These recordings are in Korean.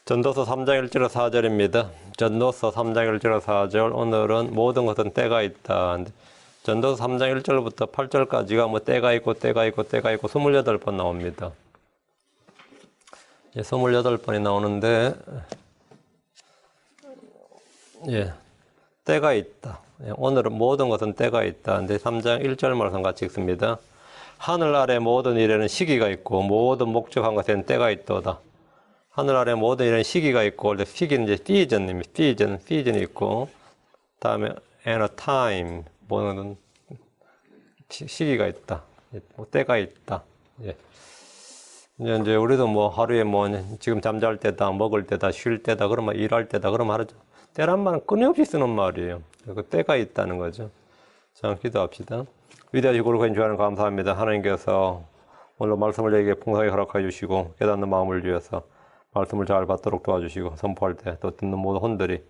전도서 3장 1절에서 4절입니다. 전도서 3장 1절에서 4절, 오늘은 모든 것은 때가 있다. 전도서 3장 1절부터 8절까지가 뭐 때가 있고 28번 나옵니다. 28번이 나오는데, 때가 있다. 오늘은 모든 것은 때가 있다. 근데 3장 1절 말씀 같이 읽습니다. 하늘 아래 모든 일에는 시기가 있고 모든 목적한 것에는 때가 있도다. 하늘 아래 모든 일에는 시기가 있고, 원래 시기는 이제 season입니다. season이 있고, 다음에 and a time, 뭐는 시기가 있다. 뭐 때가 있다. 이제 우리도 뭐 하루에 뭐 지금 잠잘 때다, 먹을 때다, 쉴 때다, 그러면 일할 때다, 그러면 하루 때란 말은 끊임없이 쓰는 말이에요. 그 때가 있다는 거죠. 자, 기도합시다. 위대하시고 거룩하신 주 하나님 감사합니다. 하나님께서 오늘 말씀을 저에게 풍성하게 허락해 주시고 깨닫는 마음을 주셔서 말씀을 잘 받도록 도와주시고 선포할 때 또 듣는 모든 혼들이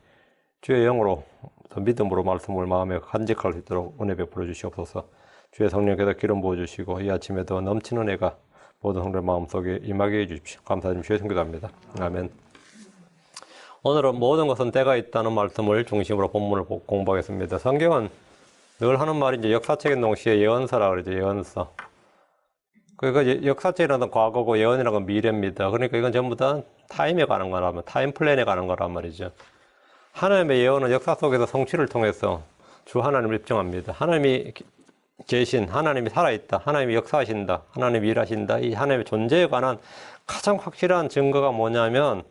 주의 영으로 또 믿음으로 말씀을 마음에 간직할 수 있도록 은혜 베풀어 주시옵소서. 주의 성령께서 기름 부어주시고 이 아침에도 넘치는 은혜가 모든 성도의 마음속에 임하게 해주십시오. 감사드리며 주의 성기도합니다. 아멘. 오늘은 모든 것은 때가 있다는 말씀을 중심으로 본문을 공부하겠습니다. 성경은 늘 하는 말이 이제 역사적인 동시에 예언서라고 그러죠. 예언서. 그러니까 역사적이라는 과거고 예언이라는 건 미래입니다. 그러니까 이건 전부 다 타임에 관한 거라면, 타임 플랜에 관한 거란 말이죠. 하나님의 예언은 역사 속에서 성취를 통해서 주 하나님을 입증합니다. 하나님이 계신, 하나님이 살아있다, 하나님이 역사하신다, 하나님이 일하신다, 이 하나님의 존재에 관한 가장 확실한 증거가 뭐냐면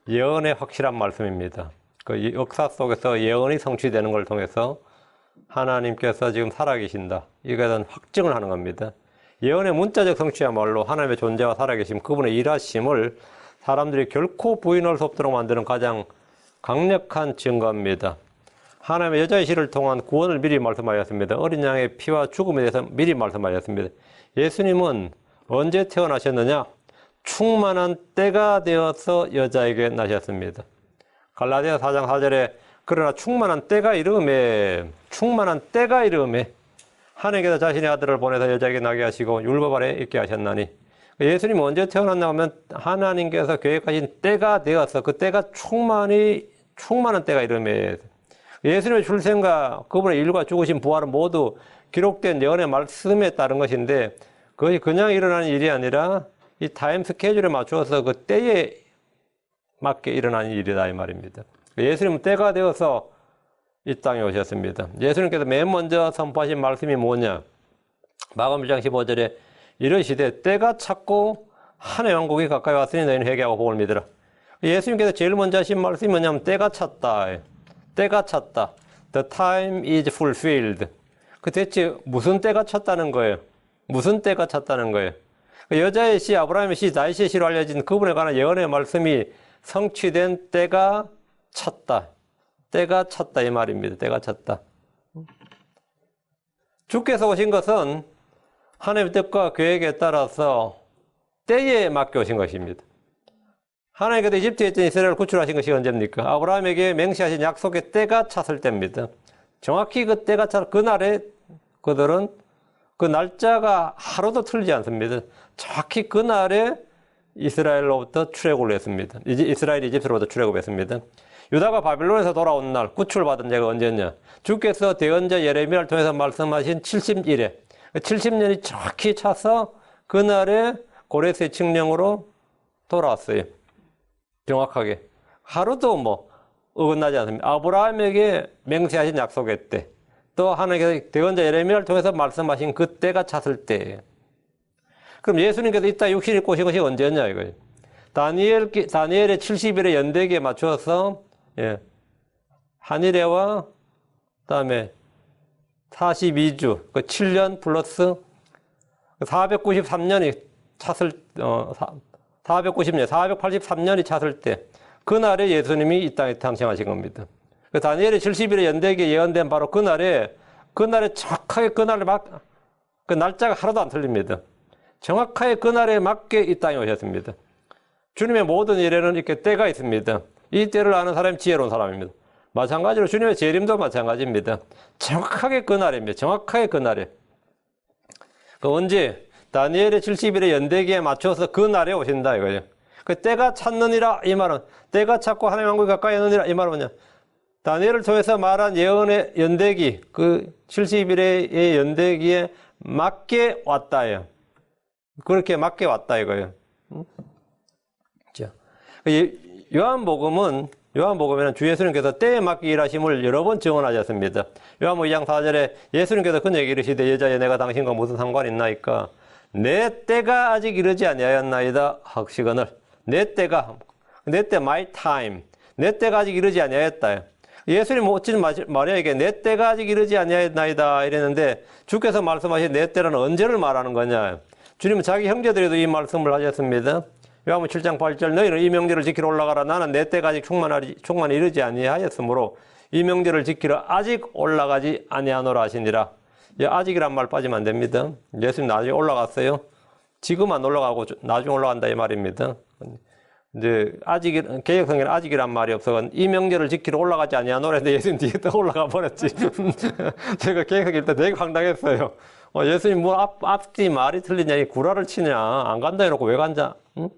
예언의 확실한 말씀입니다. 그 역사 속에서 예언이 성취되는 걸 통해서 하나님께서 지금 살아계신다, 이거에 대한 확증을 하는 겁니다. 예언의 문자적 성취야말로 하나님의 존재와 살아계심, 그분의 일하심을 사람들이 결코 부인할 수 없도록 만드는 가장 강력한 증거입니다. 하나님의 여자의 씨를 통한 구원을 미리 말씀하셨습니다. 어린 양의 피와 죽음에 대해서 미리 말씀하셨습니다. 예수님은 언제 태어나셨느냐? 충만한 때가 되어서 여자에게 나셨습니다. 갈라디아 4장 4절에 그러나 충만한 때가 이르매 하나님께서 자신의 아들을 보내서 여자에게 나게 하시고 율법 아래 있게 하셨나니, 예수님이 언제 태어났나 하면 하나님께서 계획하신 때가 되어서 그 때가 충만한 때가 이르매, 예수님의 출생과 그분의 일과 죽으신 부활은 모두 기록된 예언의 말씀에 따른 것인데, 그것이 그냥 일어나는 일이 아니라 이 타임 스케줄에 맞추어서 그 때에 맞게 일어나는 일이다, 이 말입니다. 예수님은 때가 되어서 이 땅에 오셨습니다. 예수님께서 맨 먼저 선포하신 말씀이 뭐냐? 마가복음 1장 15절에 이르시되 때가 찼고 하나님의 왕국이 가까이 왔으니 너희는 회개하고 복을 믿으라. 예수님께서 제일 먼저 하신 말씀이 뭐냐면 때가 찼다. 때가 찼다. The time is fulfilled. 그 대체 무슨 때가 찼다는 거예요? 무슨 때가 찼다는 거예요? 여자의 씨, 아브라함의 씨, 다윗의 씨로 알려진 그분에 관한 예언의 말씀이 성취된 때가 찼다. 때가 찼다, 이 말입니다. 때가 찼다. 주께서 오신 것은 하나님의 뜻과 계획에 따라서 때에 맞게 오신 것입니다. 하나님께서 이집트에 있던 이스라엘을 구출하신 것이 언제입니까? 아브라함에게 맹세하신 약속의 때가 찼을 때입니다. 정확히 그 때가 찼을 그날에 그들은 그 날짜가 하루도 틀리지 않습니다. 정확히 그날에 이스라엘로부터 출애굽을 했습니다. 이스라엘이 이집트로부터 출애굽했습니다. 유다가 바빌론에서 돌아온 날 구출받은 때가 언제였냐? 주께서 대언자 예레미야를 통해서 말씀하신 70일에 70년이 정확히 차서 그날에 고레스의 칙령으로 돌아왔어요. 정확하게. 하루도 뭐 어긋나지 않습니다. 아브라함에게 맹세하신 약속의 때, 또 하나님께서 대언자 예레미야를 통해서 말씀하신 그 때가 찼을 때예요. 그럼 예수님께서 이 땅에 육신을 입고 오신 것이 언제였냐 이거예요. 다니엘의 70일의 연대기에 맞춰서 한일회와 그다음에 42주, 그 7년 플러스 493년이 찼을 483년이 찼을 때 그날에 예수님이 이 땅에 탄생하신 겁니다. 그 다니엘의 70일의 연대기에 예언된 바로 그날에 정확하게 그 날짜가 하나도 안 틀립니다. 정확하게 그날에 맞게 이 땅에 오셨습니다. 주님의 모든 일에는 이렇게 때가 있습니다. 이 때를 아는 사람이 지혜로운 사람입니다. 마찬가지로 주님의 재림도 마찬가지입니다. 정확하게 그날입니다. 정확하게 그날에. 그 언제? 다니엘의 70일의 연대기에 맞춰서 그날에 오신다 이거예요. 그 때가 찾느니라 이 말은 때가 찾고 하나님의 왕국에 가까이 하느니라 이 말은 뭐냐? 다니엘을 통해서 말한 예언의 연대기 그 70일의 연대기에 맞게 왔다예요. 그렇게 맞게 왔다 이거예요. 자, 요한복음에는 주 예수님께서 때에 맞게 일하심을 여러 번 증언하셨습니다. 요한복음 2장 4절에 예수님께서 그 얘기 이르시되 여자여 내가 당신과 무슨 상관이 있나이까 내 때가 아직 이르지 아니하였나이다 학시거늘 내 때 my time 내 때가 아직 이르지 아니하였다. 예수님 어찌 말이야 이게 내 때가 아직 이르지 아니하였나이다 이랬는데 주께서 말씀하신 내 때는 언제를 말하는 거냐? 주님은 자기 형제들에도 이 말씀을 하셨습니다. 요한복음 7장 8절 너희는 이 명제를 지키러 올라가라 나는 내 때가 아직 충만히 이르지 아니하였으므로 이 명제를 지키러 아직 올라가지 아니하노라 하시니라. 아직이란 말 빠지면 안 됩니다. 예수님 나중에 올라갔어요. 지금 안 올라가고 나중에 올라간다 이 말입니다. 이제 개역성경에는 아직이란 말이 없어. 이 명제를 지키러 올라가지 아니하노라 했는데 예수님 뒤에 또 올라가 버렸지. 제가 개역성경 때 되게 황당했어요. 예수님 뭐 앞뒤 말이 틀리냐 이 구라를 치냐 안 간다 해놓고 왜 간자? 응?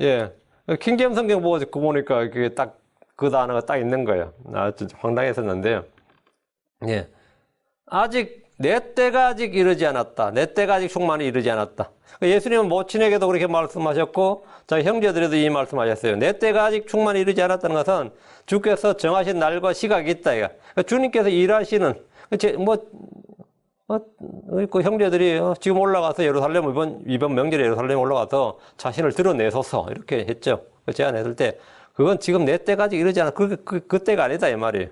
예, 킹제임스 성경 보니까 그게 딱 그 단어가 딱 있는 거예요. 진짜 황당했었는데요. 예, 아직 내 때가 아직 이르지 않았다. 내 때가 아직 충만히 이르지 않았다. 예수님은 모친에게도 그렇게 말씀하셨고 자기 형제들에도 이 말씀하셨어요. 내 때가 아직 충만히 이르지 않았다는 것은 주께서 정하신 날과 시각이 있다. 이거. 주님께서 일하시는 그 형제들이 지금 올라가서 예루살렘 이번 명절에 예루살렘 올라가서 자신을 드러내소서 이렇게 했죠. 제안했을 때 그건 지금 내 때까지 이르지 않아. 그 때가 아니다 이 말이에요.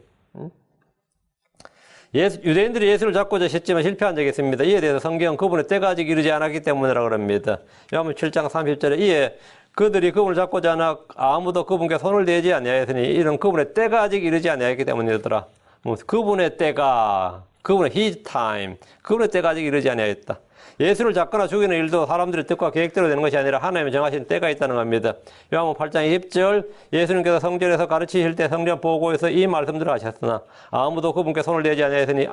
유대인들이 예수를 잡고자 했지만 실패한 적이 있습니다. 이에 대해서 성경은 그분의 때가 아직 이르지 않았기 때문이라고 합니다. 요한복음 7장 30절에 이에 그들이 그분을 잡고자 하나 아무도 그분께 손을 대지 아니하였으니 이는 그분의 때가 아직 이르지 아니하였기 때문이더라. 그분의 때가 그분의 his time 그분의 때가 아직 이르지 아니하였다. 예수를 잡거나 죽이는 일도 사람들의 뜻과 계획대로 되는 것이 아니라 하나님의 정하신 때가 있다는 겁니다. 요한복음 8장 20절 예수님께서 성전에서 가르치실 때 성전 보고에서 이 말씀들을 하셨으나 아무도 그분께 손을 대지 아니하였으니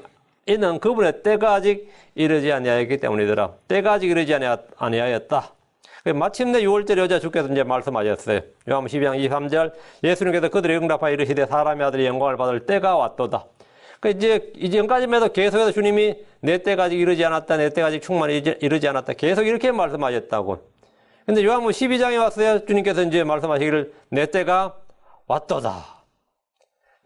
이는 그분의 때가 아직 이르지 아니하였기 때문이더라. 때가 아직 이르지 아니하였다. 마침내 6월절 여자 주께서 이제 말씀하셨어요. 요한복음 12장 23절 예수님께서 그들의 응답하여 이르시되 사람의 아들이 영광을 받을 때가 왔도다. 이제 이전까지만 계속해서 주님이 내 때가 아직 이르지 않았다. 내 때가 아직 충만히 이르지 않았다. 계속 이렇게 말씀하셨다고. 근데 요한복음 12장에 왔어요. 주님께서 이제 말씀하시기를 내 때가 왔도다.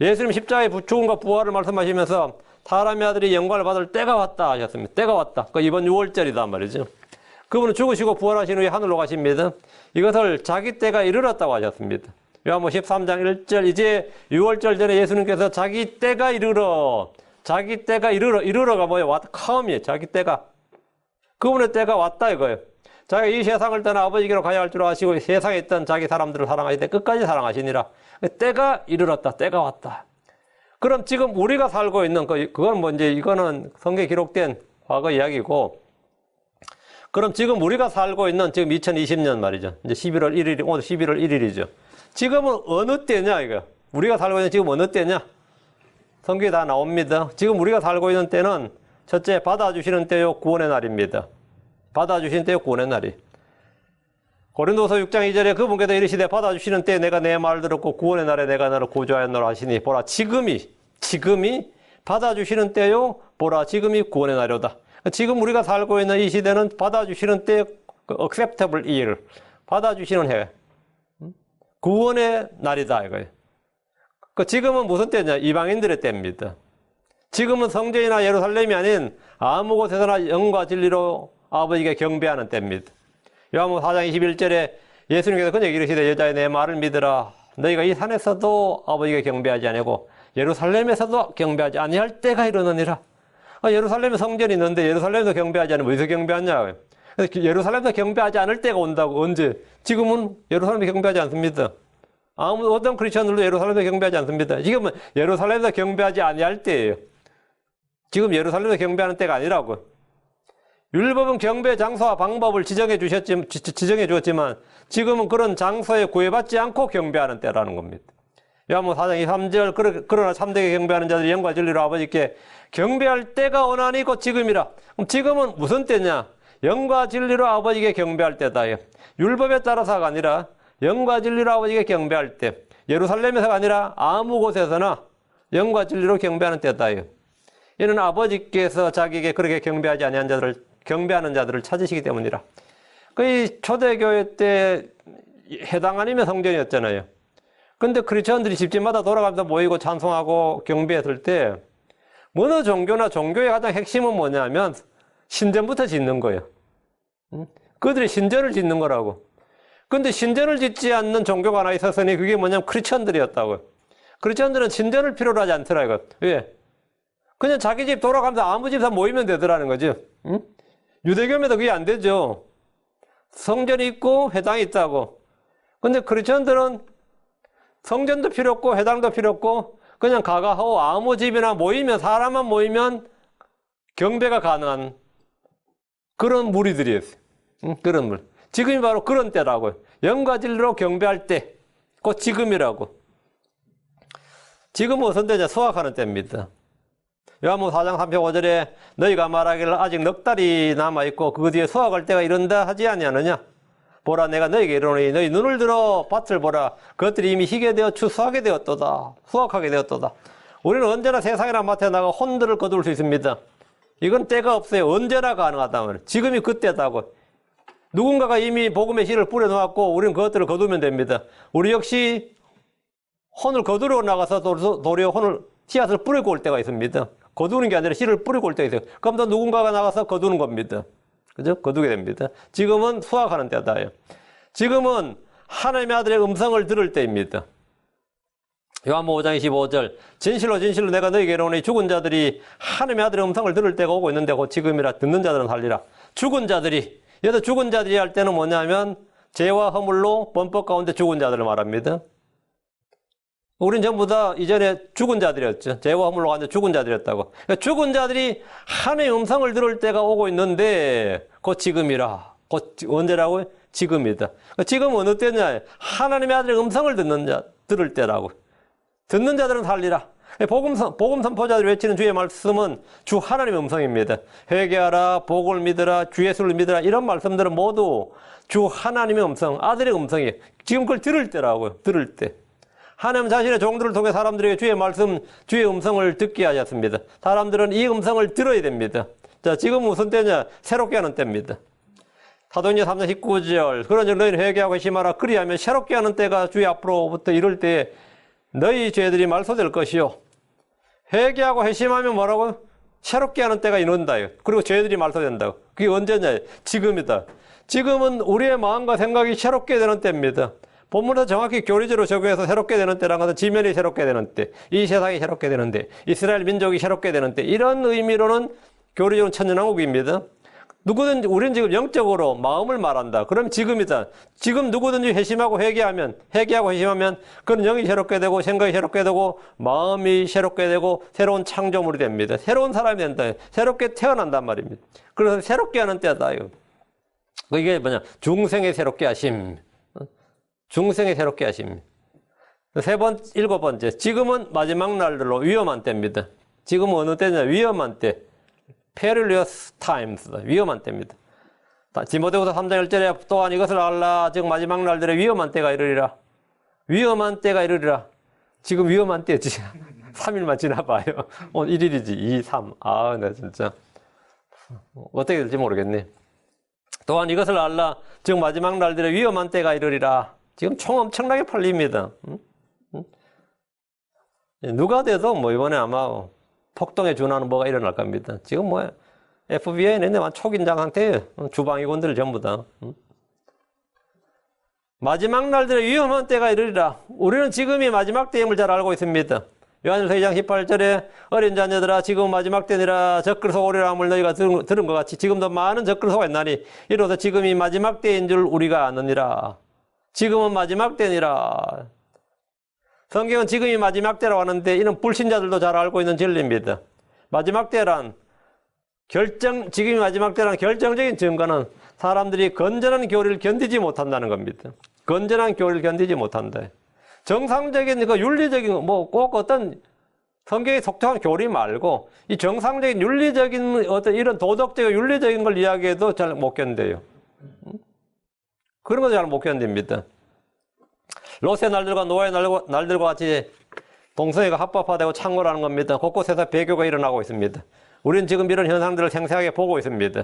예수님 십자가의 죽음과 부활을 말씀하시면서 사람의 아들이 영광을 받을 때가 왔다 하셨습니다. 때가 왔다. 이번 6월절이다 말이죠. 그분은 죽으시고 부활하신 후에 하늘로 가십니다. 이것을 자기 때가 이르렀다고 하셨습니다. 요한복음 13장 1절 이제 6월절 전에 예수님께서 자기 때가 이르러가 뭐예요? 왔다 카음이에요. 자기 때가 그분의 때가 왔다 이거예요. 자기가 이 세상을 떠나 아버지께로 가야 할 줄 아시고 세상에 있던 자기 사람들을 사랑하시되 끝까지 사랑하시니라. 때가 이르렀다. 때가 왔다. 그럼 지금 우리가 살고 있는 그건 뭐 이제 이거는 성경에 기록된 과거 이야기고 그럼 지금 우리가 살고 있는 지금 2020년 말이죠. 이제 11월 1일이 오늘 11월 1일이죠. 지금은 어느 때냐 이거. 우리가 살고 있는 지금 어느 때냐? 성경에 다 나옵니다. 지금 우리가 살고 있는 때는 첫째 받아주시는 때요 구원의 날입니다. 받아주시는 때요 구원의 날이. 고린도서 6장 2절에 그분께서 이르시되 받아주시는 때 내가 내 말을 들었고 구원의 날에 내가 너를 구조하였노라 하시니 보라 지금이 받아주시는 때요 보라 지금이 구원의 날이로다. 지금 우리가 살고 있는 이 시대는 받아주시는 때 acceptable year 받아주시는 해. 구원의 날이다 이거예요. 지금은 무슨 때냐? 이방인들의 때입니다. 지금은 성전이나 예루살렘이 아닌 아무 곳에서나 영과 진리로 아버지께 경배하는 때입니다. 요한복음 4장 21절에 예수님께서 그 얘기를 하시되 여자의 내 말을 믿으라. 너희가 이 산에서도 아버지께 경배하지 아니하고 예루살렘에서도 경배하지 아니할 때가 이르느니라. 예루살렘에 성전이 있는데 예루살렘에서 경배하지 않으면 어디서 경배하냐? 예루살렘에서 경배하지 않을 때가 온다고. 언제? 지금은 예루살렘에서 경배하지 않습니다. 어떤 크리스천들도 예루살렘에서 경배하지 않습니다. 지금은 예루살렘에서 경배하지 아니할 때예요. 지금 예루살렘에서 경배하는 때가 아니라고. 율법은 경배 장소와 방법을 지정해 주었지만 지금은 그런 장소에 구애받지 않고 경배하는 때라는 겁니다. 요한복음 4장 23절 그러나 참되게 경배하는 자들이 영과 진리로 아버지께 경배할 때가 원하니 곧 지금이라. 그럼 지금은 무슨 때냐? 영과 진리로 아버지께 경배할 때다. 율법에 따라서가 아니라 영과 진리로 아버지께 경배할 때 예루살렘에서가 아니라 아무 곳에서나 영과 진리로 경배하는 때다요. 이는 아버지께서 자기에게 그렇게 경배하지 아니한 자들을 경배하는 자들을 찾으시기 때문이라. 그 초대교회 때 해당 아니면 성전이었잖아요. 근데 크리스천들이 집집마다 돌아가면서 모이고 찬송하고 경배했을 때 어느 종교나 종교의 가장 핵심은 뭐냐면 신전부터 짓는 거예요. 그들이 신전을 짓는 거라고. 근데 신전을 짓지 않는 종교가 하나 있었으니 그게 뭐냐면 크리스천들이었다고요. 크리스천들은 신전을 필요로 하지 않더라고요. 왜? 그냥 자기 집 돌아가면서 아무 집 다 모이면 되더라는 거죠. 유대교면도 그게 안 되죠. 성전이 있고 회당이 있다고. 근데 크리스천들은 성전도 필요 없고 회당도 필요 없고 그냥 가가하고 아무 집이나 모이면 사람만 모이면 경배가 가능한 그런 무리들이었어요. 그런 물. 지금이 바로 그런 때라고요. 영과 진리로 경배할 때, 곧 지금이라고. 지금은 무슨 때냐? 수확하는 때입니다. 요한복음 4장 35절에 너희가 말하기를 아직 넉 달이 남아있고 그 뒤에 수확할 때가 이른다 하지 아니하느냐? 보라 내가 너희에게 이르노니 너희 눈을 들어 밭을 보라. 그것들이 이미 희게 되어 추수하게 되었도다. 수확하게 되었도다. 우리는 언제나 세상이나 마트에 나가 혼들을 거둘 수 있습니다. 이건 때가 없어요. 언제나 가능하다면. 지금이 그때다고. 누군가가 이미 복음의 씨를 뿌려놓았고 우리는 그것들을 거두면 됩니다. 우리 역시 혼을 거두러 나가서 도리어 혼을 씨앗을 뿌리고 올 때가 있습니다. 거두는 게 아니라 씨를 뿌리고 올 때가 있어요. 그럼 또 누군가가 나가서 거두는 겁니다. 그죠? 거두게 됩니다. 지금은 수확하는 때다요. 지금은 하나님의 아들의 음성을 들을 때입니다. 요한복음 5장 25절 진실로 진실로 내가 너희에게 이르노니 죽은 자들이 하나님의 아들의 음성을 들을 때가 오고 있는데 곧 지금이라. 듣는 자들은 살리라. 죽은 자들이, 여기서 죽은 자들이 할 때는 뭐냐면 죄와 허물로 범법 가운데 죽은 자들을 말합니다. 우린 전부 다 이전에 죽은 자들이었죠. 죄와 허물로 가운데 죽은 자들이었다고. 그러니까 죽은 자들이 하나님의 음성을 들을 때가 오고 있는데 곧 지금이라. 곧 언제라고요? 지금이다. 그러니까 지금은 어느 때냐? 하나님의 아들의 음성을 들을 때라고. 듣는 자들은 살리라. 복음 선포자들이 외치는 주의 말씀은 주 하나님의 음성입니다. 회개하라, 복을 믿으라, 주 예수를 믿으라 이런 말씀들은 모두 주 하나님의 음성, 아들의 음성이에요. 지금 그걸 들을 때라고요. 들을 때. 하나님 자신의 종들을 통해 사람들에게 주의 말씀, 주의 음성을 듣게 하셨습니다. 사람들은 이 음성을 들어야 됩니다. 자, 지금 무슨 때냐? 새롭게 하는 때입니다. 사도행전 3장 19절 그런즉 너희는 회개하고 회심하라. 그리하면 새롭게 하는 때가 주의 앞으로부터 이를 때에 너희 죄들이 말소될 것이요. 회개하고 회심하면 뭐라고? 새롭게 하는 때가 이른다요. 그리고 죄들이 말소된다고. 그게 언제냐? 지금이다. 지금은 우리의 마음과 생각이 새롭게 되는 때입니다. 본문에서 정확히 교리적으로 적용해서 새롭게 되는 때라는 것은 지면이 새롭게 되는 때, 이 세상이 새롭게 되는 때, 이스라엘 민족이 새롭게 되는 때, 이런 의미로는 교리적으로는 천년왕국입니다. 누구든지 우리는 지금 영적으로 마음을 말한다. 그럼 지금이다. 지금 누구든지 회심하고 회개하면 그는 영이 새롭게 되고 생각이 새롭게 되고 마음이 새롭게 되고 새로운 창조물이 됩니다. 새로운 사람이 된다. 새롭게 태어난단 말입니다. 그래서 새롭게 하는 때다. 이게 뭐냐? 중생의 새롭게 하심. 중생의 새롭게 하심. 일곱 번째. 지금은 마지막 날들로 위험한 때입니다. 지금은 어느 때냐? 위험한 때. perilous times. 위험한 때입니다. 디모데후서 3장 1절에 또한 이것을 알라. 즉 마지막 날들의 위험한 때가 이르리라. 위험한 때가 이르리라. 지금 위험한 때지. 3일만 지나봐요. 오늘 1일이지. 2, 3. 아, 나 진짜. 어떻게 될지 모르겠네. 또한 이것을 알라. 즉 마지막 날들의 위험한 때가 이르리라. 지금 총 엄청나게 팔립니다. 누가 돼도 뭐 이번에 아마 폭동에 준하는 뭐가 일어날 겁니다. 지금 뭐야? FBI는 완전 초긴장 상태예요. 주방위원들 전부 다. 마지막 날들의 위험한 때가 이르리라. 우리는 지금이 마지막 때임을 잘 알고 있습니다. 요한일서 2장 18절에 어린 자녀들아 지금 마지막 때니라 적그리스도가 오리라 함을 너희가 들은 것 같이 지금도 많은 적그리스도가 있나니 이로써 지금이 마지막 때인 줄 우리가 아느니라. 지금은 마지막 때니라. 성경은 지금이 마지막 때라고 하는데 이는 불신자들도 잘 알고 있는 진리입니다. 마지막 때란 지금이 마지막 때란 결정적인 증거는 사람들이 건전한 교리를 견디지 못한다는 겁니다. 건전한 교리를 견디지 못한다. 정상적인 그 윤리적인 뭐 꼭 어떤 성경에 속한 교리 말고 이 정상적인 윤리적인 어떤 이런 도덕적인 윤리적인 걸 이야기해도 잘 못 견뎌요. 그런 거 잘 못 견딥니다. 롯의 날들과 노아의 날들과 같이 동성애가 합법화되고 창궐하는 겁니다. 곳곳에서 배교가 일어나고 있습니다. 우리는 지금 이런 현상들을 생생하게 보고 있습니다.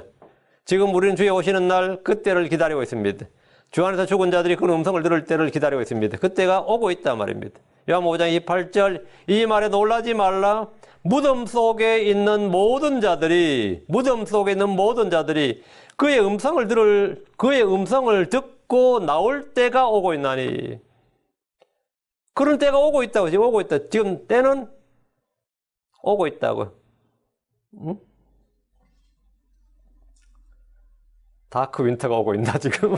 지금 우리는 주의 오시는 날 그때를 기다리고 있습니다. 주 안에서 죽은 자들이 그 음성을 들을 때를 기다리고 있습니다. 그때가 오고 있단 말입니다. 요한복음 5장 28절 이 말에 놀라지 말라. 무덤 속에 있는 모든 자들이 그의 음성을 듣고 나올 때가 오고 있나니. 그런 때가 오고 있다고. 지금 오고 있다. 지금 때는 오고 있다고. 응? 다크 윈터가 오고 있나 지금.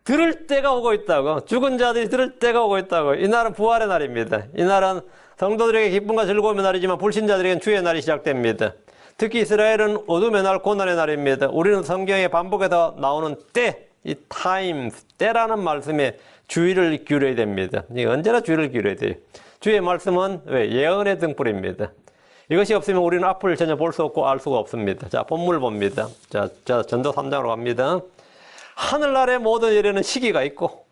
들을 때가 오고 있다고. 죽은 자들이 들을 때가 오고 있다고. 이날은 부활의 날입니다. 이날은 성도들에게 기쁨과 즐거움의 날이지만 불신자들에게는 주의 날이 시작됩니다. 특히 이스라엘은 어둠의 날, 고난의 날입니다. 우리는 성경에 반복해서 나오는 때, 이 타임, 때라는 말씀에 주의를 기울여야 됩니다. 언제나 주의를 기울여야 돼요. 주의 말씀은 왜? 예언의 등불입니다. 이것이 없으면 우리는 앞을 전혀 볼 수 없고 알 수가 없습니다. 자, 본문을 봅니다. 자, 전도 3장으로 갑니다. 하늘나라의 모든 일에는 시기가 있고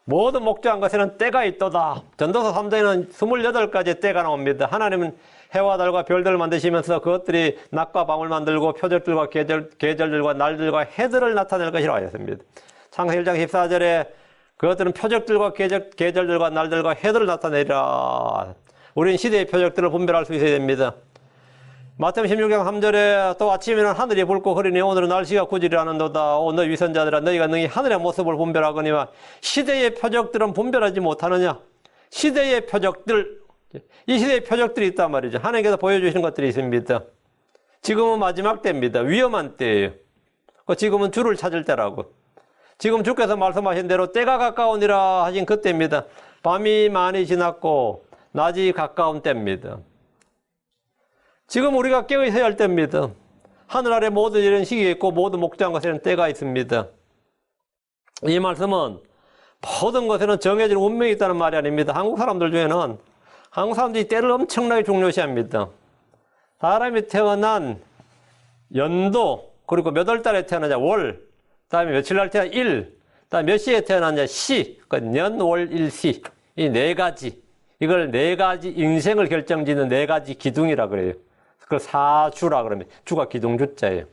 모든 목조한 것에는 때가 있도다. 전도서 3장에는 28가지의 때가 나옵니다. 하나님은 해와 달과 별들을 만드시면서 그것들이 낮과 밤을 만들고 표적들과 계절들과 날들과 해들을 나타낼 것이라고 하였습니다. 창세기 1장 14절에 그것들은 표적들과 계절들과 날들과 해들을 나타내리라. 우리는 시대의 표적들을 분별할 수 있어야 됩니다. 마태복음 16장 3절에 또 아침에는 하늘이 붉고 흐리니 오늘은 날씨가 구질이 않은도다. 오 너희 위선자들아 너희가 능히 하늘의 모습을 분별하거니와 시대의 표적들은 분별하지 못하느냐. 시대의 표적들, 이 시대의 표적들이 있단 말이죠. 하나님께서 보여주시는 것들이 있습니다. 지금은 마지막 때입니다. 위험한 때예요. 지금은 주를 찾을 때라고. 지금 주께서 말씀하신 대로 때가 가까우니라 하신 그때입니다. 밤이 많이 지났고 낮이 가까운 때입니다. 지금 우리가 깨어있어야 할 때입니다. 하늘 아래 모든 일은 시기가 있고 모든 목자한 것에는 때가 있습니다. 이 말씀은 모든 것에는 정해진 운명이 있다는 말이 아닙니다. 한국 사람들 중에는 한국 사람들이 때를 엄청나게 중요시합니다. 사람이 태어난 연도, 그리고 몇 월 달에 태어나냐, 월, 그 다음에 며칠 날 태어나 일, 그 다음에 몇 시에 태어나냐, 시, 년, 월, 일, 시. 이 네 가지. 이걸 네 가지 인생을 결정짓는 네 가지 기둥이라 그래요. 그걸 사주라 그러면 주가 기둥주자예요.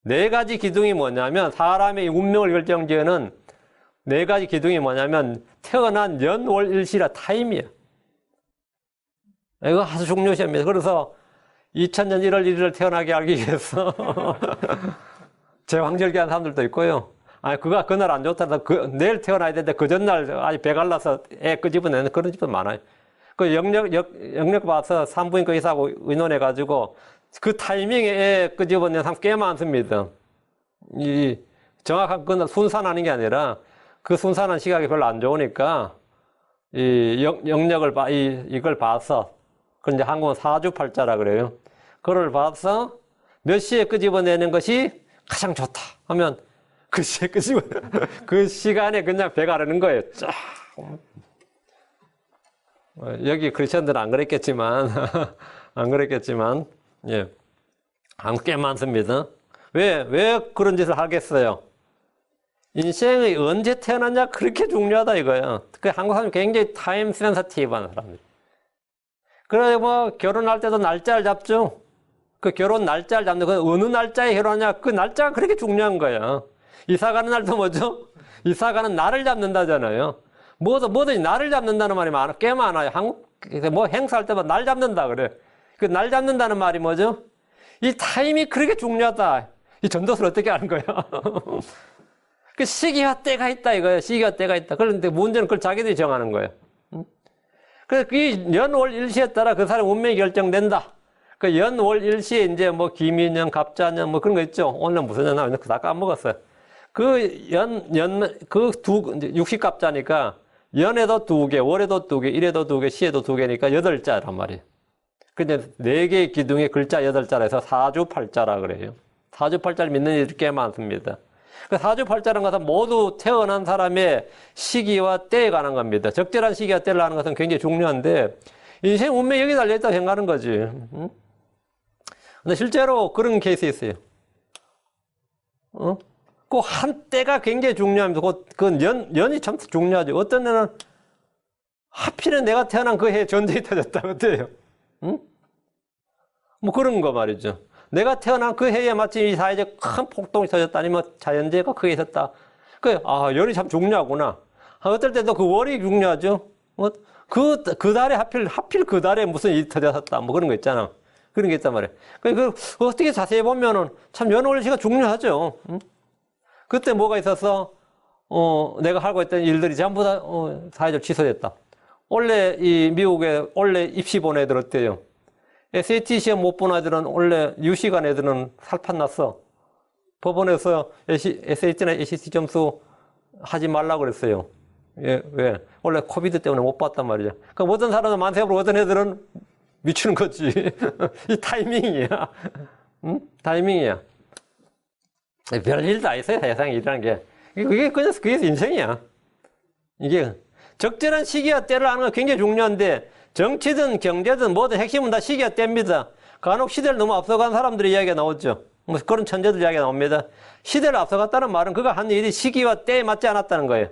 네 가지 기둥이 뭐냐면 사람의 운명을 결정지어는 네 가지 기둥이 뭐냐면 태어난 연, 월, 일시라 타임이야. 이거 아주 중요시합니다. 그래서 2000년 1월 1일을 태어나게 하기 위해서 제왕절개하는 사람들도 있고요. 아니 그가 그날 안 좋다. 내일 태어나야 되는데 그 전날 아직 배 갈라서 애 끄집어내는 그런 집도 많아요. 그 영역 봐서 산부인과 의사하고 의논해가지고 그 타이밍에 애 끄집어내는 사람 꽤 많습니다. 이 정확한 그날 순산하는 게 아니라 그 순산한 시각이 별로 안 좋으니까 이 영역을 이걸 봐서 그 이제 한국은 사주팔자라 그래요. 그걸 봐서 몇 시에 끄집어내는 것이 가장 좋다 하면 그 시에 끄집어 그 시간에 그냥 배 가르는 거예요. 쫙. 여기 크리스천들은 안 그랬겠지만 예, 한국 꽤 많습니다. 왜 그런 짓을 하겠어요? 인생이 언제 태어났냐 그렇게 중요하다 이거예요. 그 한국 사람이 굉장히 타임 센서티브한 사람들. 그래 뭐 결혼할 때도 날짜를 잡죠. 그 결혼 날짜를 잡는 그 어느 날짜에 결혼하냐 그 날짜가 그렇게 중요한 거예요. 이사 가는 날도 뭐죠? 이사 가는 날을 잡는다잖아요. 뭐든지 날을 잡는다는 말이 꽤 많아요. 한국에서 뭐 행사할 때마다 날 잡는다 그래. 그 날 잡는다는 말이 뭐죠? 이 타임이 그렇게 중요하다. 이 전도서를 어떻게 하는 거야? 그 시기와 때가 있다 이거예요. 시기와 때가 있다. 그런데 문제는 그걸 자기들이 정하는 거예요. 그래서 그 연, 월, 일시에 따라 그 사람 운명이 결정된다. 그 연, 월, 일시에 이제 뭐 기민년, 갑자년 뭐 그런 거 있죠. 오늘 무슨 년 나오는데 다 까먹었어요. 이제 60갑자니까 연에도 2개, 월에도 2개, 일에도 2개, 시에도 2개니까 8자란 말이에요. 근데 4개의 기둥의 글자 8자라 해서 사주팔자라 그래요. 사주팔자를 믿는 이들이 꽤 많습니다. 그 사주팔자라는 것은 모두 태어난 사람의 시기와 때에 관한 겁니다. 적절한 시기와 때를 아는 것은 굉장히 중요한데 인생 운명이 여기 달려있다고 생각하는 거지. 근데 실제로 그런 케이스 있어요. 그 한때가 굉장히 중요합니다. 그 연이 참 중요하죠. 어떤 애는 하필은 내가 태어난 그 해에 전쟁이 터졌다. 어때요? 응? 뭐 그런 거 말이죠. 내가 태어난 그 해에 마침 이 사회적 큰 폭동이 터졌다. 아니면 자연재해가 크게 있었다. 연이 참 중요하구나. 어떨 때도 그 월이 중요하죠. 그 달에 하필 그 달에 무슨 일이 터졌었다. 뭐 그런 거 있잖아. 그런 게 있단 말이에요. 어떻게 자세히 보면은 참 연월시가 중요하죠. 응? 그때 뭐가 있어서, 내가 하고 있던 일들이 전부 다, 사회적으로 취소됐다. 원래 미국에 원래 입시 본 애들 어때요? SAT 시험 못 본 애들은 원래 유시간 애들은 살판 났어. 법원에서 SAT나 ACT 점수 하지 말라고 그랬어요. 예, 왜? 원래 코비드 때문에 못 봤단 말이죠. 그럼 어떤 사람은 만세업으로 어떤 애들은 미치는 거지. 이 타이밍이야. 응? 타이밍이야. 별일 다 있어요, 세상에 일이라는 게. 그게 인생이야. 이게 적절한 시기와 때를 아는 건 굉장히 중요한데, 정치든 경제든 뭐든 핵심은 다 시기와 때입니다. 간혹 시대를 너무 앞서간 사람들의 이야기가 나오죠. 뭐 그런 천재들 이야기가 나옵니다. 시대를 앞서갔다는 말은 그가 한 일이 시기와 때에 맞지 않았다는 거예요.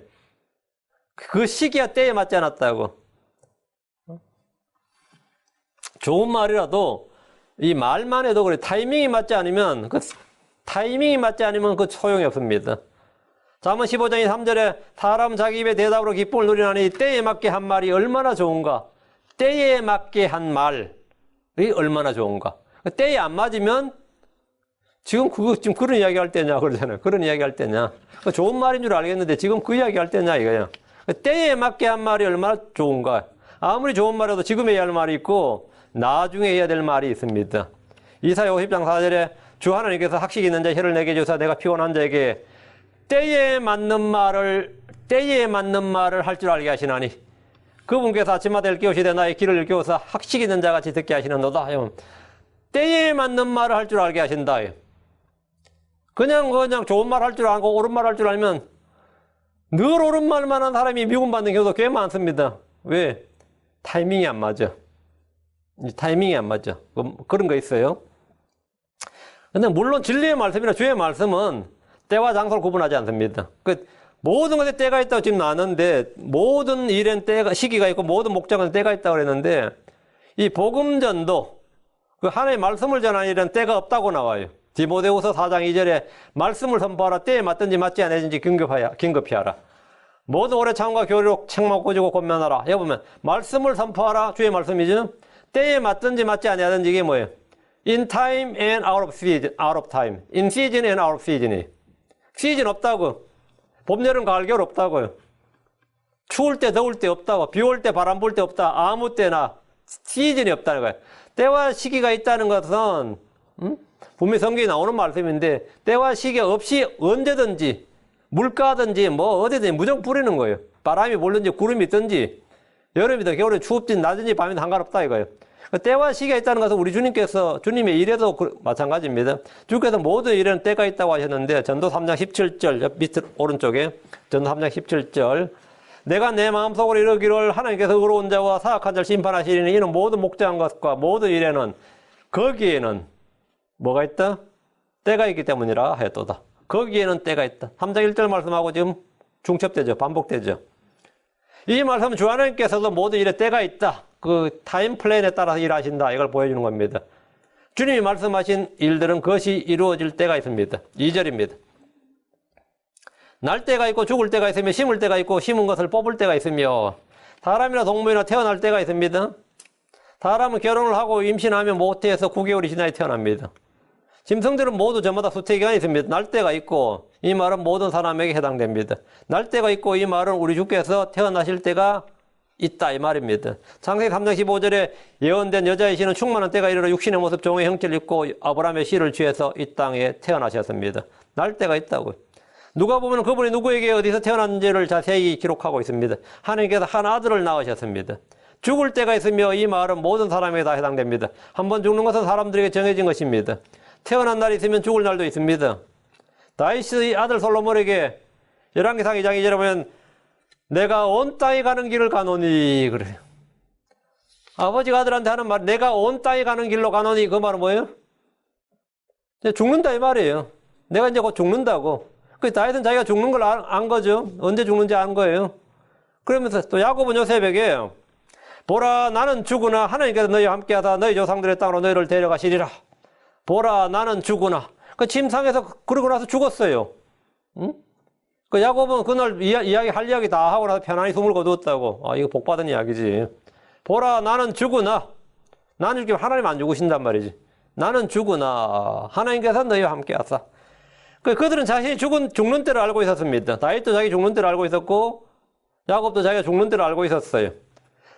그 시기와 때에 맞지 않았다고. 좋은 말이라도 이 말만 해도 그래. 타이밍이 맞지 않으면 그 소용이 없습니다. 잠언 15장 3절에 사람 자기 입의 대답으로 기쁨을 누리나니 때에 맞게 한 말이 얼마나 좋은가. 때에 맞게 한 말이 얼마나 좋은가. 때에 안 맞으면 지금 그런 이야기 할 때냐 그러잖아요. 그런 이야기 할 때냐. 좋은 말인 줄 알겠는데 지금 그 이야기 할 때냐 이거야. 때에 맞게 한 말이 얼마나 좋은가. 아무리 좋은 말이라도 지금 해야 할 말이 있고 나중에 해야 될 말이 있습니다. 이사야 50장 4절에 주 하나님께서 학식 있는 자 혀를 내게 주사 내가 피곤한 자에게 때에 맞는 말을 할 줄 알게 하시나니 그분께서 아침마다 일깨우시되 나의 귀를 일깨워서 학식 있는 자같이 듣게 하시는도다. 때에 맞는 말을 할 줄 알게 하신다. 그냥 좋은 말 할 줄 알고 옳은 말 할 줄 알면 늘 옳은 말만 한 사람이 미움받는 경우도 꽤 많습니다. 왜? 타이밍이 안 맞아. 타이밍이 안 맞아. 그런 거 있어요. 근데 물론 진리의 말씀이나 주의 말씀은 때와 장소를 구분하지 않습니다. 모든 것에 때가 있다고 지금 나왔는데 모든 일엔 시기가 있고 모든 목적은 때가 있다고 그랬는데 이 복음전도 그 하나님의 말씀을 전하는 일은 때가 없다고 나와요. 디모데후서 4장 2절에 말씀을 선포하라. 때에 맞든지 맞지 않든지 긴급히 하라. 모든 오래 참과 교리로 책망 꾸짖고 권면하라. 여기 보면 말씀을 선포하라. 주의 말씀이죠. 때에 맞든지 맞지 않든지 이게 뭐예요? In time and out of season, out of time. In season and out of season. 시즌 없다고. 봄, 여름, 가을, 겨울 없다고요. 추울 때, 더울 때 없다고. 비 올 때, 바람 불 때 없다. 아무 때나 시즌이 없다는 거예요. 때와 시기가 있다는 것은 분명히 성경에 나오는 말씀인데 때와 시기가 없이 언제든지 물가든지 뭐 어디든지 무조건 뿌리는 거예요. 바람이 불든지 구름이 있든지 여름이든 겨울이든 추웠든지 낮든지 밤이든 상관없다 이거예요. 때와 시기가 있다는 것은 우리 주님의 일에도 마찬가지입니다. 주께서 모든 일에는 때가 있다고 하셨는데 전도 3장 17절 밑 오른쪽에 전도 3장 17절 내가 내 마음속으로 이르기를 하나님께서 의로운 자와 사악한 자를 심판하시리니 이는 모든 목장한 것과 모든 일에는 거기에는 뭐가 있다? 때가 있기 때문이라 하였도다. 거기에는 때가 있다. 3장 1절 말씀하고 지금 중첩되죠. 반복되죠. 이 말씀은 주 하나님께서도 모든 일에 때가 있다. 그 타임 플랜에 따라서 일하신다. 이걸 보여주는 겁니다. 주님이 말씀하신 일들은 그것이 이루어질 때가 있습니다. 2절입니다. 날 때가 있고 죽을 때가 있으며 심을 때가 있고 심은 것을 뽑을 때가 있으며 사람이나 동물이나 태어날 때가 있습니다. 사람은 결혼을 하고 임신하면 모태에서 9개월이 지나야 태어납니다. 짐승들은 모두 저마다 수태기간이 있습니다. 날 때가 있고 이 말은 모든 사람에게 해당됩니다. 날 때가 있고 이 말은 우리 주께서 태어나실 때가 있다 이 말입니다. 창세기 3장 15절에 예언된 여자의 씨는 충만한 때가 이르러 육신의 모습 종의 형체를 입고 아브라함의 씨를 취해서 이 땅에 태어나셨습니다. 날 때가 있다고요. 누가 보면 그분이 누구에게 어디서 태어났는지를 자세히 기록하고 있습니다. 하나님께서 한 아들을 낳으셨습니다. 죽을 때가 있으며 이 말은 모든 사람에게 다 해당됩니다. 한번 죽는 것은 사람들에게 정해진 것입니다. 태어난 날이 있으면 죽을 날도 있습니다. 다윗의 아들 솔로몬에게 열왕기상 2장 2절에 보면 내가 온 땅에 가는 길을 가노니 그래요. 아버지가 아들한테 하는 말 내가 온 땅에 가는 길로 가노니 그 말은 뭐예요? 죽는다 이 말이에요. 내가 이제 곧 죽는다고. 그 다윗은 자기가 죽는 걸 안 거죠. 언제 죽는지 안 거예요. 그러면서 또 야곱은 요셉에게 보라 나는 죽으나 하나님께서 너희와 함께하사 너희 조상들의 땅으로 너희를 데려가시리라. 보라 나는 죽으나 그 침상에서 그러고 나서 죽었어요. 응? 그 야곱은 그날 할 이야기 다 하고 나서 편안히 숨을 거두었다고. 아 이거 복 받은 이야기지. 보라 나는 죽으나 나는 죽으면 하나님 안 죽으신단 말이지. 나는 죽으나 하나님께서 너희와 함께하사. 그들은 자신이 죽는 때를 알고 있었습니다. 다윗도 자기 죽는 때를 알고 있었고 야곱도 자기가 죽는 때를 알고 있었어요.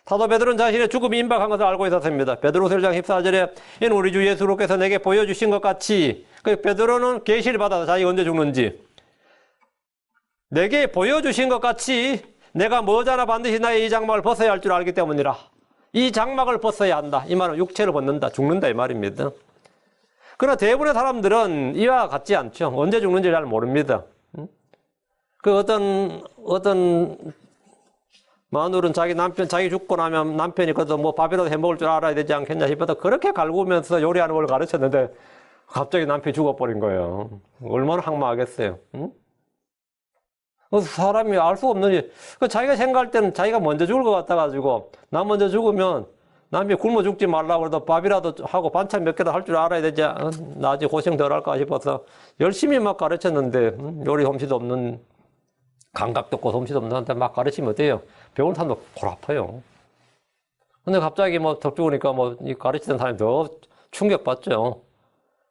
사도 베드로는 자신의 죽음이 임박한 것을 알고 있었습니다. 베드로서 1장 14절에 이는 우리 주 예수로께서 내게 보여주신 것 같이 베드로는 계시를 받아서 자기가 언제 죽는지 내게 보여주신 것 같이 내가 머지않아 반드시 나의 이 장막을 벗어야 할 줄 알기 때문이라. 이 장막을 벗어야 한다. 이 말은 육체를 벗는다. 죽는다 이 말입니다. 그러나 대부분의 사람들은 이와 같지 않죠. 언제 죽는지 잘 모릅니다. 그 어떤 마누는 자기 죽고 나면 남편이 그래도 뭐 밥이라도 해 먹을 줄 알아야 되지 않겠냐 싶어서 그렇게 갈구면서 요리하는 걸 가르쳤는데 갑자기 남편이 죽어버린 거예요. 얼마나 황망하겠어요. 응? 사람이 알 수 없는 일. 자기가 생각할 때는 자기가 먼저 죽을 것 같아가지고 나 먼저 죽으면 남편이 굶어 죽지 말라고 해도 밥이라도 하고 반찬 몇 개도 할 줄 알아야 되지 나중에 고생 덜 할까 싶어서 열심히 막 가르쳤는데 요리 솜씨도 없는 감각도 없고 솜씨도 없는 사람한테 막 가르치면 어때요? 배운 사람도 골 아파요. 근데 갑자기 뭐 더 죽으니까 뭐 이 가르치던 사람이 더 충격받죠.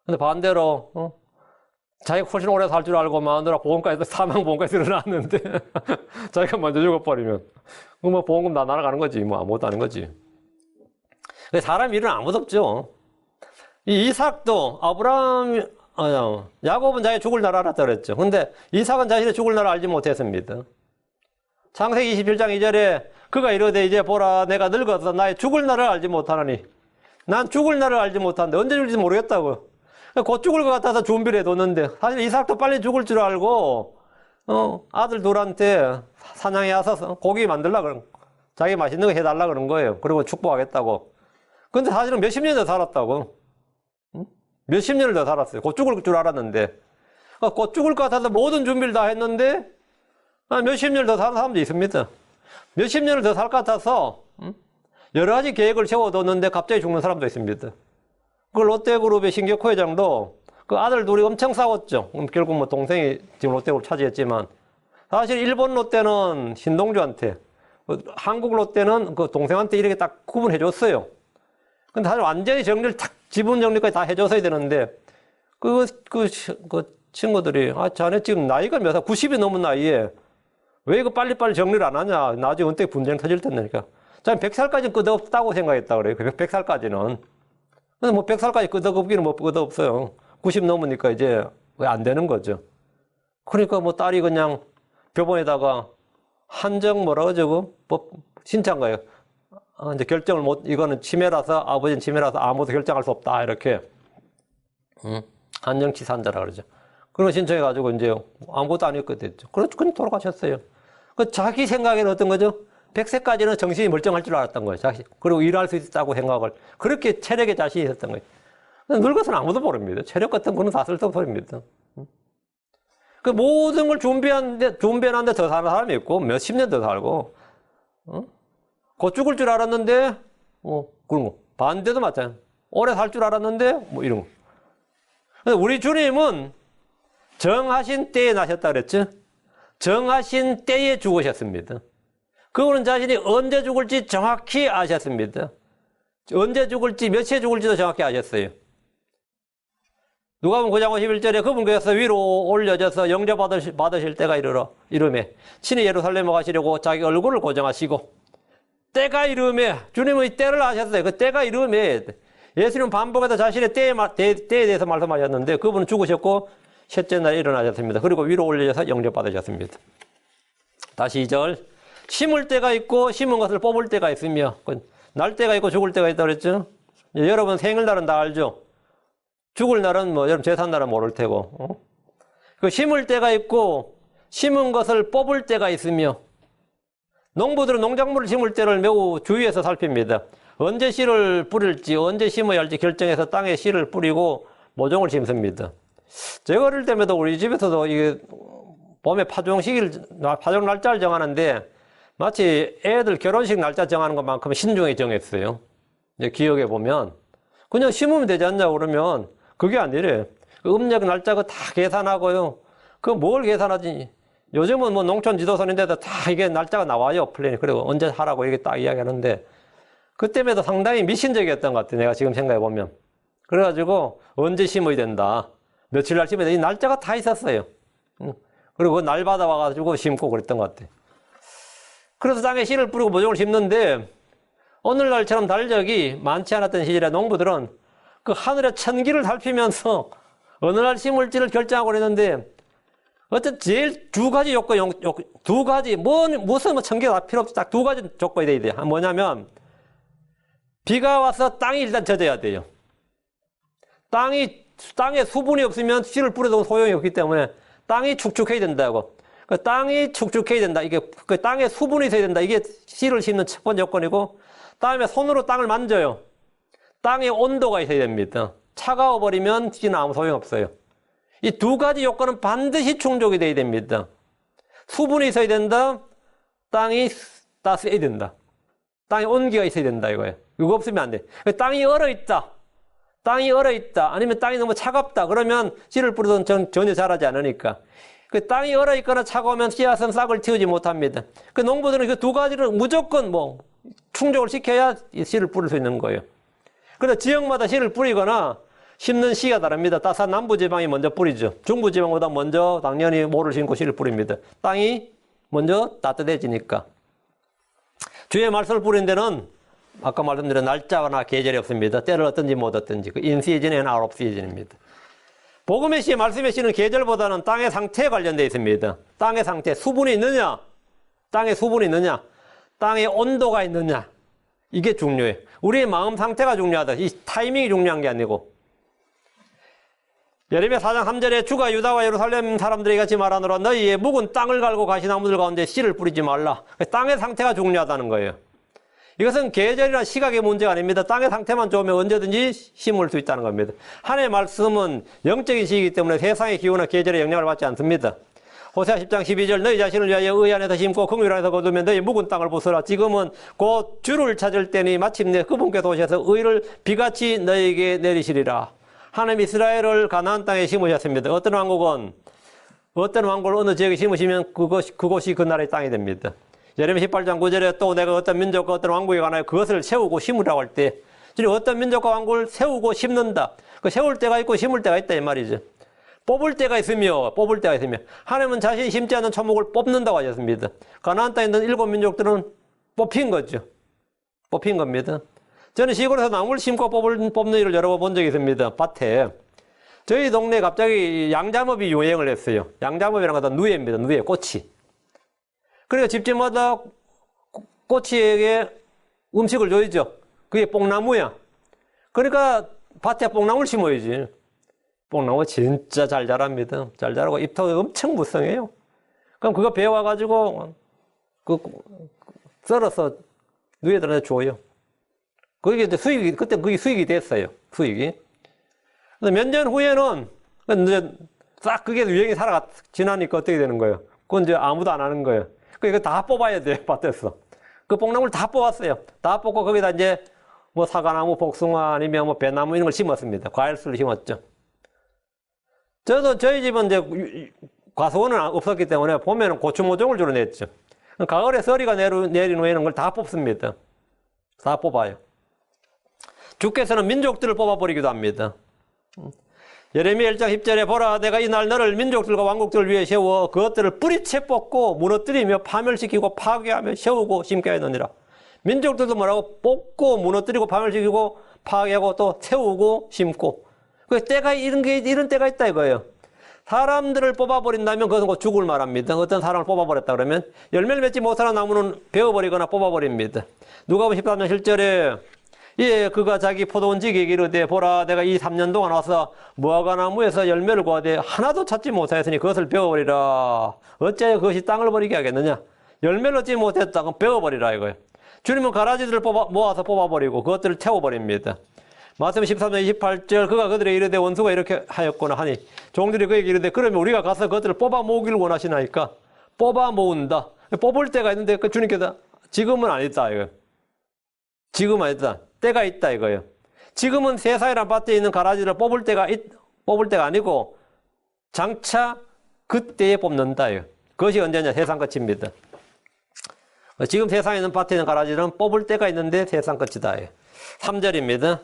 근데 반대로 자기가 훨씬 오래 살 줄 알고 마누라 보험까지 사망보험까지 일어났는데 자기가 먼저 죽어버리면 뭐 보험금 다 날아가는 거지. 뭐 아무것도 아닌 거지. 사람 일은 아무도 없죠. 이 이삭도 야곱은 자기 죽을 날 알았다 그랬죠. 근데 이삭은 자신의 죽을 날 알지 못했습니다. 창세기 27장 2절에 그가 이르되 이제 보라 내가 늙어서 나의 죽을 날을 알지 못하노니 난 죽을 날을 알지 못하는데 언제 죽을지 모르겠다고. 곧 죽을 것 같아서 준비를 해뒀는데 사실 이삭도 빨리 죽을 줄 알고 아들 둘한테 사냥에 와서 고기 만들라 그런 자기 맛있는 거 해달라 그런 거예요. 그리고 축복하겠다고. 근데 사실은 몇십 년 더 살았다고. 몇십 년을 더 살았어요. 곧 죽을 줄 알았는데 곧 죽을 것 같아서 모든 준비를 다 했는데 몇십 년을 더 사는 사람도 있습니다. 몇십 년을 더 살 것 같아서 여러 가지 계획을 세워뒀는데 갑자기 죽는 사람도 있습니다. 그 롯데그룹의 신격호 회장도 그 아들 둘이 엄청 싸웠죠. 결국 뭐 동생이 지금 롯데그룹 차지했지만 사실 일본 롯데는 신동주한테 한국 롯데는 그 동생한테 이렇게 딱 구분해 줬어요. 근데 사실 완전히 정리를 탁 지분 정리까지 다 해줘서야 되는데 그 친구들이 자네 지금 나이가 몇 살? 90이 넘은 나이에 왜 이거 빨리빨리 정리를 안 하냐? 나중에 은퇴 분쟁 터질 텐데니까. 자네 100살까지는 끄덕없다고 생각했다 그래요. 100살까지는. 근데 뭐 100살까지 끄덕없기는 뭐 끄덕없어요. 90 넘으니까 이제 왜 안 되는 거죠. 그러니까 뭐 딸이 그냥 법원에다가 한정 뭐라고 저거 법 신청한 거예요. 이제 결정을 이거는 침해라서 아버지는 침해라서 아무도 결정할 수 없다 이렇게 한정치산자라 그러죠. 그런 거 신청해가지고 이제 아무것도 안 했거든요. 그래서 그냥 돌아가셨어요. 그 자기 생각에는 어떤 거죠? 100세까지는 정신이 멀쩡할 줄 알았던 거예요. 그리고 일할 수 있다고 생각을 그렇게 체력에 자신이 있었던 거예요. 늙어서는 아무도 모릅니다. 체력 같은 거는 다 쓸데없는 소리입니다. 그 모든 걸 준비해놨는데 더 사는 사람이 있고 몇십 년 더 살고 곧 죽을 줄 알았는데 그런 거 반대도 마찬가지야. 오래 살 줄 알았는데 뭐 이런 거. 우리 주님은 정하신 때에 나셨다 그랬죠. 정하신 때에 죽으셨습니다. 그분은 자신이 언제 죽을지 정확히 아셨습니다. 언제 죽을지 몇 시에 죽을지도 정확히 아셨어요. 누가복음 9장 51절에 그분께서 위로 올려져서 영접 받으실 때가 이르매 친히 예루살렘에 가시려고 자기 얼굴을 고정하시고 때가 이르매 주님의 때를 아셨어요. 그 때가 이르매 예수님은 반복해서 자신의 때에 대해서 말씀하셨는데 그분은 죽으셨고 셋째 날에 일어나셨습니다. 그리고 위로 올려져서 영접 받으셨습니다. 다시 2절 심을 때가 있고 심은 것을 뽑을 때가 있으며 날 때가 있고 죽을 때가 있다고 그랬죠. 여러분 생일날은 다 알죠. 죽을 날은 뭐 여러분 제산 날은 모를 테고 그 심을 때가 있고 심은 것을 뽑을 때가 있으며 농부들은 농작물을 심을 때를 매우 주의해서 살핍니다. 언제 씨를 뿌릴지 언제 심어야 할지 결정해서 땅에 씨를 뿌리고 모종을 심습니다. 제가 어릴 때마다 우리 집에서도 이게 봄에 파종 날짜를 정하는데 마치 애들 결혼식 날짜 정하는 것만큼 신중히 정했어요. 이제 기억해 보면 그냥 심으면 되지 않냐 그러면 그게 아니래. 그 음력 날짜 다 계산하고요. 그 뭘 계산하지? 요즘은 뭐 농촌 지도선인데도 다 이게 날짜가 나와요. 플랜이. 그리고 언제 하라고 이게 딱 이야기하는데 그때마다 상당히 미신적이었던 것 같아요. 내가 지금 생각해 보면. 그래가지고 언제 심어야 된다. 며칠 날 심어야 된다. 이 날짜가 다 있었어요. 그리고 그 날 받아와가지고 심고 그랬던 것 같아요. 그래서 땅에 씨를 뿌리고 모종을 심는데 오늘날처럼 달력이 많지 않았던 시절에 농부들은 그 하늘의 천기를 살피면서 어느 날 심을지를 결정하고 그랬는데 어떤 제일 두 가지 요건, 두 가지, 무슨 천기가 다 필요 없이 딱 두 가지 조건이 돼야 돼요. 뭐냐면 비가 와서 땅이 일단 젖어야 돼요. 땅에 수분이 없으면 씨를 뿌려도 소용이 없기 때문에 땅이 축축해야 된다고. 그 땅이 축축해야 된다. 이게 그 땅에 수분이 있어야 된다. 이게 씨를 심는 첫 번째 요건이고, 다음에 손으로 땅을 만져요. 땅에 온도가 있어야 됩니다. 차가워 버리면 씨는 아무 소용 없어요. 이 두 가지 요건은 반드시 충족이 돼야 됩니다. 수분이 있어야 된다. 땅이 따스해야 된다. 땅에 온기가 있어야 된다 이거예요. 이거 없으면 안 돼. 땅이 얼어있다. 땅이 얼어있다. 아니면 땅이 너무 차갑다. 그러면 씨를 뿌려도 전혀 자라지 않으니까. 그 땅이 얼어있거나 차가우면 씨앗은 싹을 틔우지 못합니다. 그 농부들은 그 두 가지를 무조건 충족을 시켜야 씨를 뿌릴 수 있는 거예요. 그래서 지역마다 씨를 뿌리거나 심는 시기가 다릅니다. 따스한 남부지방이 먼저 뿌리죠. 중부지방보다 먼저 당연히 모를 심고 씨를 뿌립니다. 땅이 먼저 따뜻해지니까. 주의 말씀을 뿌리는 데는 아까 말씀드린 날짜나 계절이 없습니다. 때를 얻든지 못 얻든지. 그 인시즌 앤 아웃 오브 시즌입니다. 복음의 씨, 말씀의 씨는 계절보다는 땅의 상태에 관련되어 있습니다. 땅의 상태, 수분이 있느냐? 땅에 수분이 있느냐? 땅에 온도가 있느냐? 이게 중요해요. 우리의 마음 상태가 중요하다. 이 타이밍이 중요한 게 아니고. 예레미야 4장 3절에 주가 유다와 예루살렘 사람들에게 같이 말하노라. 너희의 묵은 땅을 갈고 가시나무들 가운데 씨를 뿌리지 말라. 땅의 상태가 중요하다는 거예요. 이것은 계절이나 시각의 문제가 아닙니다. 땅의 상태만 좋으면 언제든지 심을 수 있다는 겁니다. 하나님의 말씀은 영적인 시이기 때문에 세상의 기후나 계절에 영향을 받지 않습니다. 호세아 10장 12절 너희 자신을 위하여 의 안에서 심고 긍휼 안에서 거두면 너희 묵은 땅을 부수라. 지금은 곧 주를 찾을 때니 마침내 그분께서 오셔서 의를 비같이 너희에게 내리시리라. 하나님 이스라엘을 가나안 땅에 심으셨습니다. 어떤 왕국을 어느 지역에 심으시면 그곳이 그 나라의 땅이 됩니다. 예레미야 18장 9절에 또 내가 어떤 민족과 어떤 왕국에 관하여 그것을 세우고 심으라고 할 때, 어떤 민족과 왕국을 세우고 심는다. 그 세울 때가 있고 심을 때가 있다 이 말이죠. 뽑을 때가 있으며 하나님은 자신이 심지 않은 초목을 뽑는다고 하셨습니다. 가나안 땅에 있는 7 민족들은 뽑힌 거죠. 뽑힌 겁니다. 저는 시골에서 나무를 심고 뽑는 일을 여러 번 본 적이 있습니다. 밭에. 저희 동네에 갑자기 양자업이 유행을 했어요. 양자업이라는 것은 누에입니다. 누에, 꼬치. 그러니까 집집마다 꼬치에게 음식을 줘야죠. 그게 뽕나무야. 그러니까 밭에 뽕나무를 심어야지. 뽕나무 진짜 잘 자랍니다. 잘 자라고 잎도 엄청 무성해요. 그럼 그거 베어와가지고 썰어서 누에들한테 줘요. 그게 이제 그때 그게 수익이 됐어요. 수익이. 몇 년 후에는 이제 싹 그게 유행이 지나니까 어떻게 되는 거예요? 그건 이제 아무도 안 하는 거예요. 그거 다 뽑아야 돼요, 밭에서. 그 뽕나무를 다 뽑았어요. 다 뽑고 거기다 이제 사과나무, 복숭아 아니면 배나무 이런 걸 심었습니다. 과일수를 심었죠. 저희 집은 이제 과수원은 없었기 때문에 봄에는 고추 모종을 주로 냈죠. 가을에 서리가 내린 후에는 그걸 다 뽑습니다. 다 뽑아요. 주께서는 민족들을 뽑아버리기도 합니다. 예레미야 1장 10절에 보라 내가 이날 너를 민족들과 왕국들을 위해 세워 그것들을 뿌리채 뽑고 무너뜨리며 파멸시키고 파괴하며 세우고 심게 하느니라. 민족들도 뭐라고? 뽑고 무너뜨리고 파멸시키고 파괴하고 또 세우고 심고. 그 때가 이런 때가 있다 이거예요. 사람들을 뽑아버린다면 그것은 곧 죽을 말합니다. 어떤 사람을 뽑아버렸다 그러면 열매를 맺지 못하는 나무는 베어버리거나 뽑아버립니다. 누가복음 13장 7절에 그가 자기 포도원지기에 이르되 보라 내가 이 3년 동안 와서 무화과나무에서 열매를 구하되 하나도 찾지 못하였으니 그것을 베어버리라. 어찌하여 그것이 땅을 버리게 하겠느냐. 열매를 얻지 못했다 그럼 베어버리라 이거예요. 주님은 가라지들을 모아서 뽑아버리고 그것들을 태워버립니다. 마태복음 13장 28절 그가 그들에게 이르되 원수가 이렇게 하였구나 하니 종들이 그에게 이르되 그러면 우리가 가서 그들을 뽑아 모으기를 원하시나이까. 뽑아 모은다. 뽑을 때가 있는데 그 주님께서 지금은 아니다 이거. 지금은 아니다. 때가 있다 이거예요. 지금은 세상이라는 밭에 있는 가라지를 뽑을 때가 아니고 장차 그때에 뽑는다 이거. 그것이 언제냐? 세상 끝입니다. 지금 세상에 있는 밭에 있는 가라지는 뽑을 때가 있는데 세상 끝이다. 3절입니다.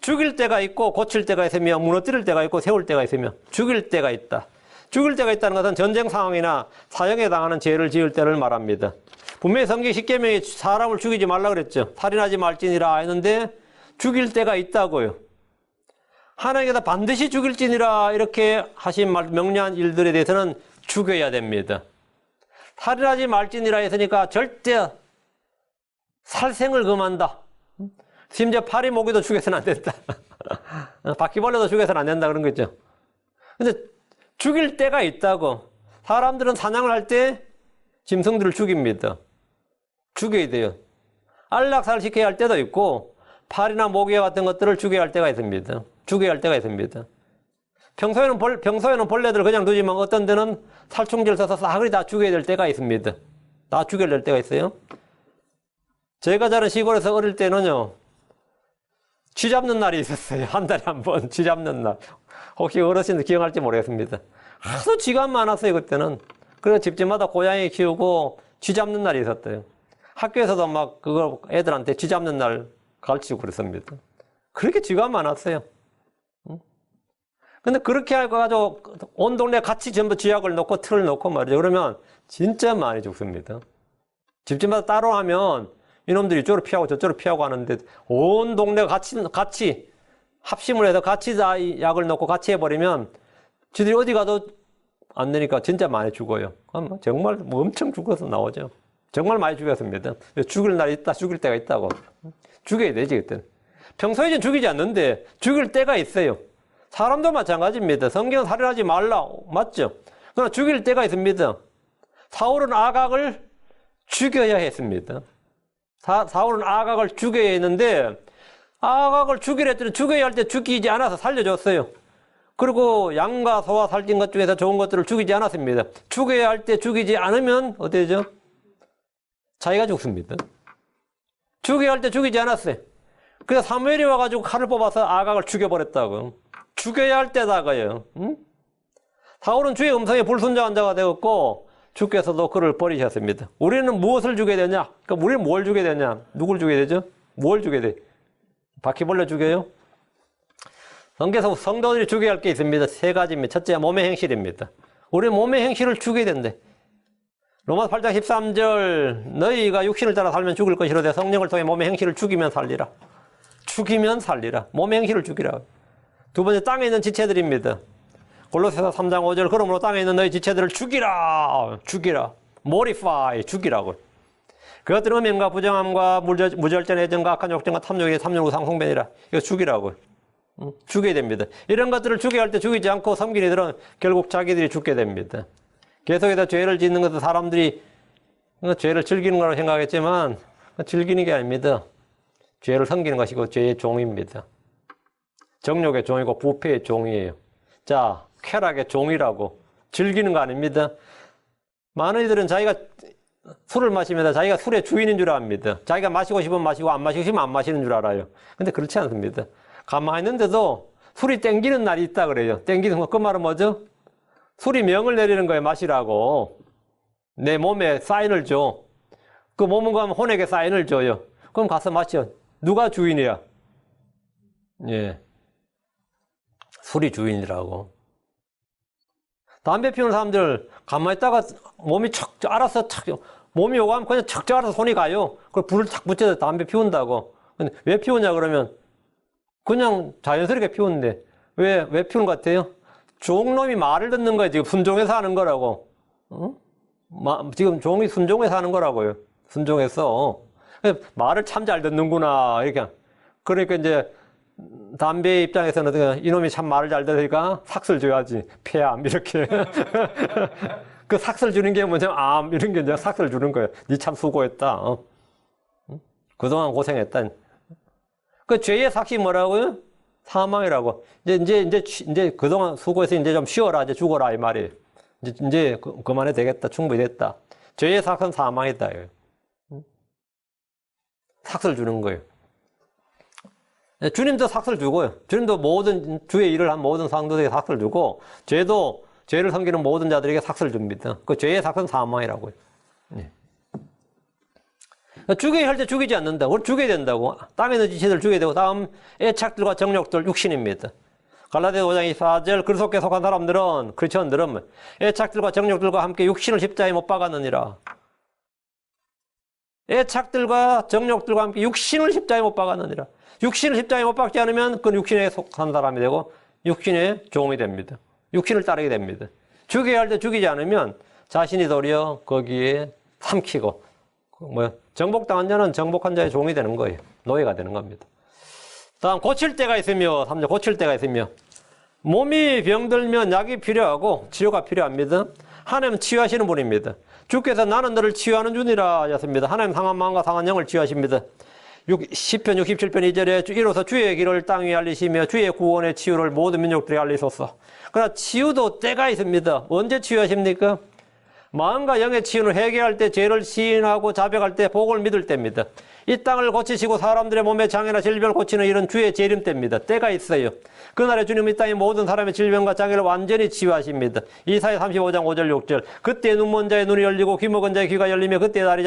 죽일 때가 있고 고칠 때가 있으며 무너뜨릴 때가 있고 세울 때가 있으며 죽일 때가 있다. 죽일 때가 있다는 것은 전쟁 상황이나 사형에 당하는 죄를 지을 때를 말합니다. 분명히 성경 10계명에 사람을 죽이지 말라 그랬죠. 살인하지 말지니라 했는데 죽일 때가 있다고요. 하나님께서 반드시 죽일지니라 이렇게 하신 명령한 일들에 대해서는 죽여야 됩니다. 살인하지 말지니라 했으니까 절대 살생을 금한다. 심지어 파리 모기도 죽여서는 안 된다. 바퀴벌레도 죽여서는 안 된다 그런 거죠. 근데 죽일 때가 있다고. 사람들은 사냥을 할 때 짐승들을 죽입니다. 죽여야 돼요. 안락사를 지켜야 할 때도 있고 파리나 모기와 같은 것들을 죽여야 할 때가 있습니다. 죽여야 할 때가 있습니다. 평소에는 벌레들을 그냥 두지만 어떤 데는 살충제를 써서 싸그리 다 죽여야 될 때가 있습니다. 다 죽여야 될 때가 있어요. 제가 자란 시골에서 어릴 때는요. 쥐 잡는 날이 있었어요. 한 달에 한 번 쥐 잡는 날. 혹시 어르신들 기억할지 모르겠습니다. 하도 쥐가 많았어요 그때는. 그래서 집집마다 고양이 키우고 쥐 잡는 날이 있었대요. 학교에서도 막 그걸 애들한테 쥐 잡는 날 가르치고 그랬습니다. 그렇게 쥐가 많았어요. 근데 그렇게 해가지고 온 동네 같이 전부 쥐약을 넣고 틀을 넣고 말이죠. 그러면 진짜 많이 죽습니다. 집집마다 따로 하면 이놈들이 이쪽으로 피하고 저쪽으로 피하고 하는데 온 동네가 같이 합심을 해서 같이 다 약을 넣고 같이 해버리면 쥐들이 어디 가도 안 되니까 진짜 많이 죽어요. 정말 엄청 죽어서 나오죠. 정말 많이 죽였습니다. 죽일 날이 있다, 죽일 때가 있다고. 죽여야 되지, 그때는. 평소에는 죽이지 않는데 죽일 때가 있어요. 사람도 마찬가지입니다. 성경은 살인하지 말라, 맞죠? 그러나 죽일 때가 있습니다. 사울은 아각을 죽여야 했습니다. 사울은 아각을 죽여야 했는데 아각을 죽이려 했더니 죽여야 할 때 죽이지 않아서 살려줬어요. 그리고 양과 소와 살찐 것 중에서 좋은 것들을 죽이지 않았습니다. 죽여야 할 때 죽이지 않으면 어떻게 되죠? 자기가 죽습니다. 죽여야 할 때 죽이지 않았어요. 그래서 사무엘이 와가지고 칼을 뽑아서 아각을 죽여버렸다고. 죽여야 할 때다가요. 응? 사울은 주의 음성에 불순종한 자가 되었고 주께서도 그를 버리셨습니다. 우리는 무엇을 죽여야 되냐? 그러니까 우리는 뭘 죽여야 되냐? 누굴 죽여야 되죠? 뭘 죽여야 돼? 바퀴벌레 죽여요? 성경에서 성도들이 죽여야 할 게 있습니다. 세 가지입니다. 첫째, 몸의 행실입니다. 우리 몸의 행실을 죽여야 된대. 로마서 8장 13절 너희가 육신을 따라 살면 죽을 것이로되 성령을 통해 몸의 행실을 죽이면 살리라. 죽이면 살리라. 몸의 행실을 죽이라. 두 번째, 땅에 있는 지체들입니다. 골로새서 3장 5절 그러므로 땅에 있는 너희 지체들을 죽이라. mortify, 죽이라고. 그것들은 음행과 부정함과 무절전, 애정과 악한 욕정과 탐욕이 탐욕과 상속변이라. 이거 죽이라고. 죽여야 됩니다. 이런 것들을 죽여야 할 때 죽이지 않고 섬기는 이들은 결국 자기들이 죽게 됩니다. 계속해서 죄를 짓는 것은 사람들이 죄를 즐기는 거라고 생각했지만 즐기는 게 아닙니다. 죄를 섬기는 것이고 죄의 종입니다. 정욕의 종이고 부패의 종이에요. 자, 쾌락의 종이라고. 즐기는 거 아닙니다. 많은 이들은 자기가 술을 마시면 자기가 술의 주인인 줄 압니다. 자기가 마시고 싶으면 마시고 안 마시고 싶으면 안 마시는 줄 알아요. 근데 그렇지 않습니다. 가만히 있는데도 술이 땡기는 날이 있다 그래요. 땡기는 거, 그 말은 뭐죠? 술이 명을 내리는 거예요. 마시라고. 내 몸에 사인을 줘. 그 몸은 가면 혼에게 사인을 줘요. 그럼 가서 마셔. 누가 주인이야? 예. 술이 주인이라고. 담배 피우는 사람들 가만히 있다가 몸이 알아서 몸이 오고 하면 그냥 척 알아서 손이 가요. 그걸 불을 탁 붙여서 담배 피운다고. 근데 왜 피우냐 그러면 그냥 자연스럽게 피우는데 왜 피우는 것 같아요? 종놈이 말을 듣는 거예요. 지금 순종해서 하는 거라고. 어? 지금 종이 순종해서 하는 거라고요. 순종해서. 말을 참 잘 듣는구나. 이렇게. 그러니까 이제 담배 입장에서는 이놈이 참 말을 잘 들으니까 삭슬 줘야지. 폐암 이렇게. 그 삭슬 주는 게 뭐냐면 암 이런 게 이제 삭슬 주는 거예요. 니 참 수고했다. 어? 그동안 고생했다. 그 죄의 삭이 뭐라고요? 사망이라고. 이제 그동안 수고해서 이제 좀 쉬어라, 이제 죽어라, 이 말이에요. 이제 그만해 되겠다. 충분히 됐다. 죄의 삭은 사망이다. 삭을 주는 거예요. 주님도 삭을 주고요. 주님도 모든 주의 일을 한 모든 상도에게 삭을 주고, 죄도 죄를 섬기는 모든 자들에게 삭을 줍니다. 그 죄의 삭은 사망이라고요. 죽여야 할 때 죽이지 않는다. 그걸 죽여야 된다고. 땅에 있는 지체들 죽여야 되고, 다음 애착들과 정욕들, 육신입니다. 갈라디아 5장 24절, 그리스도께 속한 사람들은, 크리스천들은 애착들과 정욕들과 함께 육신을 십자가에 못 박았느니라. 애착들과 정욕들과 함께 육신을 십자가에 못 박았느니라. 육신을 십자가에 못 박지 않으면 그건 육신에 속한 사람이 되고 육신의 종이 됩니다. 육신을 따르게 됩니다. 죽여야 할 때 죽이지 않으면 자신이 도리어 거기에 삼키고 정복당한 자는 정복한 자의 종이 되는 거예요. 노예가 되는 겁니다. 다음 고칠 때가 있으며 3절 고칠 때가 있으며 몸이 병들면 약이 필요하고 치료가 필요합니다. 하나님 치유하시는 분입니다. 주께서 나는 너를 치유하는 주니라 하셨습니다. 하나님 상한 마음과 상한 영을 치유하십니다. 시편 67편 2절에 이로써 주의 길을 땅 위에 알리시며 주의 구원의 치유를 모든 민족들에게 알리소서. 그러나 치유도 때가 있습니다. 언제 치유하십니까? 마음과 영의 치유는 회개할 때, 죄를 시인하고 자백할 때, 복을 믿을 때입니다. 이 땅을 고치시고 사람들의 몸의 장애나 질병을 고치는 일은 주의 재림 때입니다. 때가 있어요. 그날에 주님 이 땅의 모든 사람의 질병과 장애를 완전히 치유하십니다. 이사야 35장 5절 6절. 그때 눈먼 자의 눈이 열리고 귀 먹은 자의 귀가 열리며 그때 다리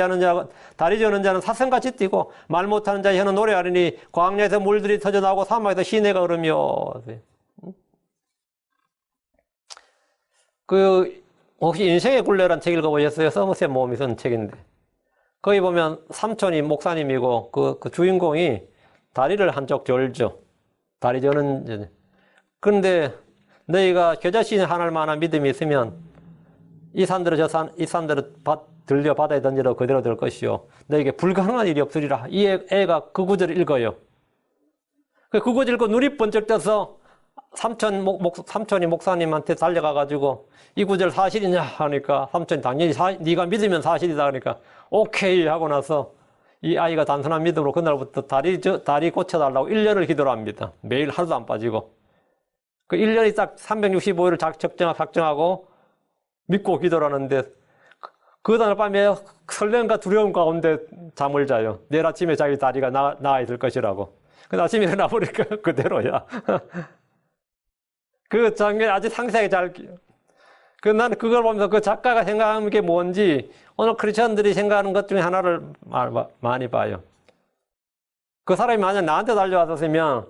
저는 자는 사슴같이 뛰고 말 못하는 자의 혀는 노래하리니 광야에서 물들이 터져나오고 사막에서 시내가 흐르며. 혹시 인생의 굴레라는 책 읽어보셨어요? 서머셋 모험이 쓴 책인데. 거기 보면 삼촌이 목사님이고 그 주인공이 다리를 한쪽 절죠. 다리 저는. 그런데 너희가 저 자신이 하나님 만한 믿음이 있으면 이 산들을 들려 바다에 던지러 그대로 될 것이요. 너에게 불가능한 일이 없으리라. 이 애가 그 구절을 읽어요. 그 구절 읽고 눈이 번쩍 떠서 삼촌이 목사님한테 달려가가지고 이 구절 사실이냐 하니까 삼촌이 당연히 네가 믿으면 사실이다 하니까 오케이 하고 나서 이 아이가 단순한 믿음으로 그날부터 다리 고쳐달라고 1년을 기도를 합니다. 매일 하루도 안 빠지고. 그 1년이 딱 365일을 작정하고 믿고 기도를 하는데 그 다음 밤에 설렘과 두려움 가운데 잠을 자요. 내일 아침에 자기 다리가 나아 있을 것이라고. 그 아침에 일어나 보니까 그대로야. 그 장면 아주 상세하게 나는 그걸 보면서 그 작가가 생각하는 게 뭔지 오늘 크리스천들이 생각하는 것 중에 하나를 많이 봐요. 그 사람이 만약 나한테 달려왔었으면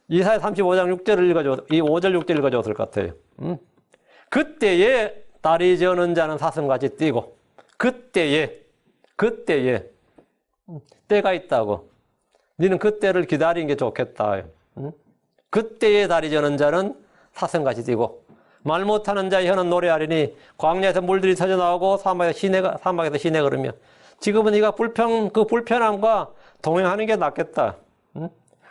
이사야 35장 6절을 이 5절 6절 읽어줬을 것 같아요. 그때에 다리 저는 자는 사슴같이 뛰고 그때에 때가 있다고. 너는 그때를 기다리는 게 좋겠다. 그때에 다리 저는 자는 사슴같이 뛰고 말 못하는 자의 혀는 노래하리니 광야에서 물들이 터져나오고 사막에서 시내가 흐르며. 지금은 네가 그 불편함과 동행하는 게 낫겠다.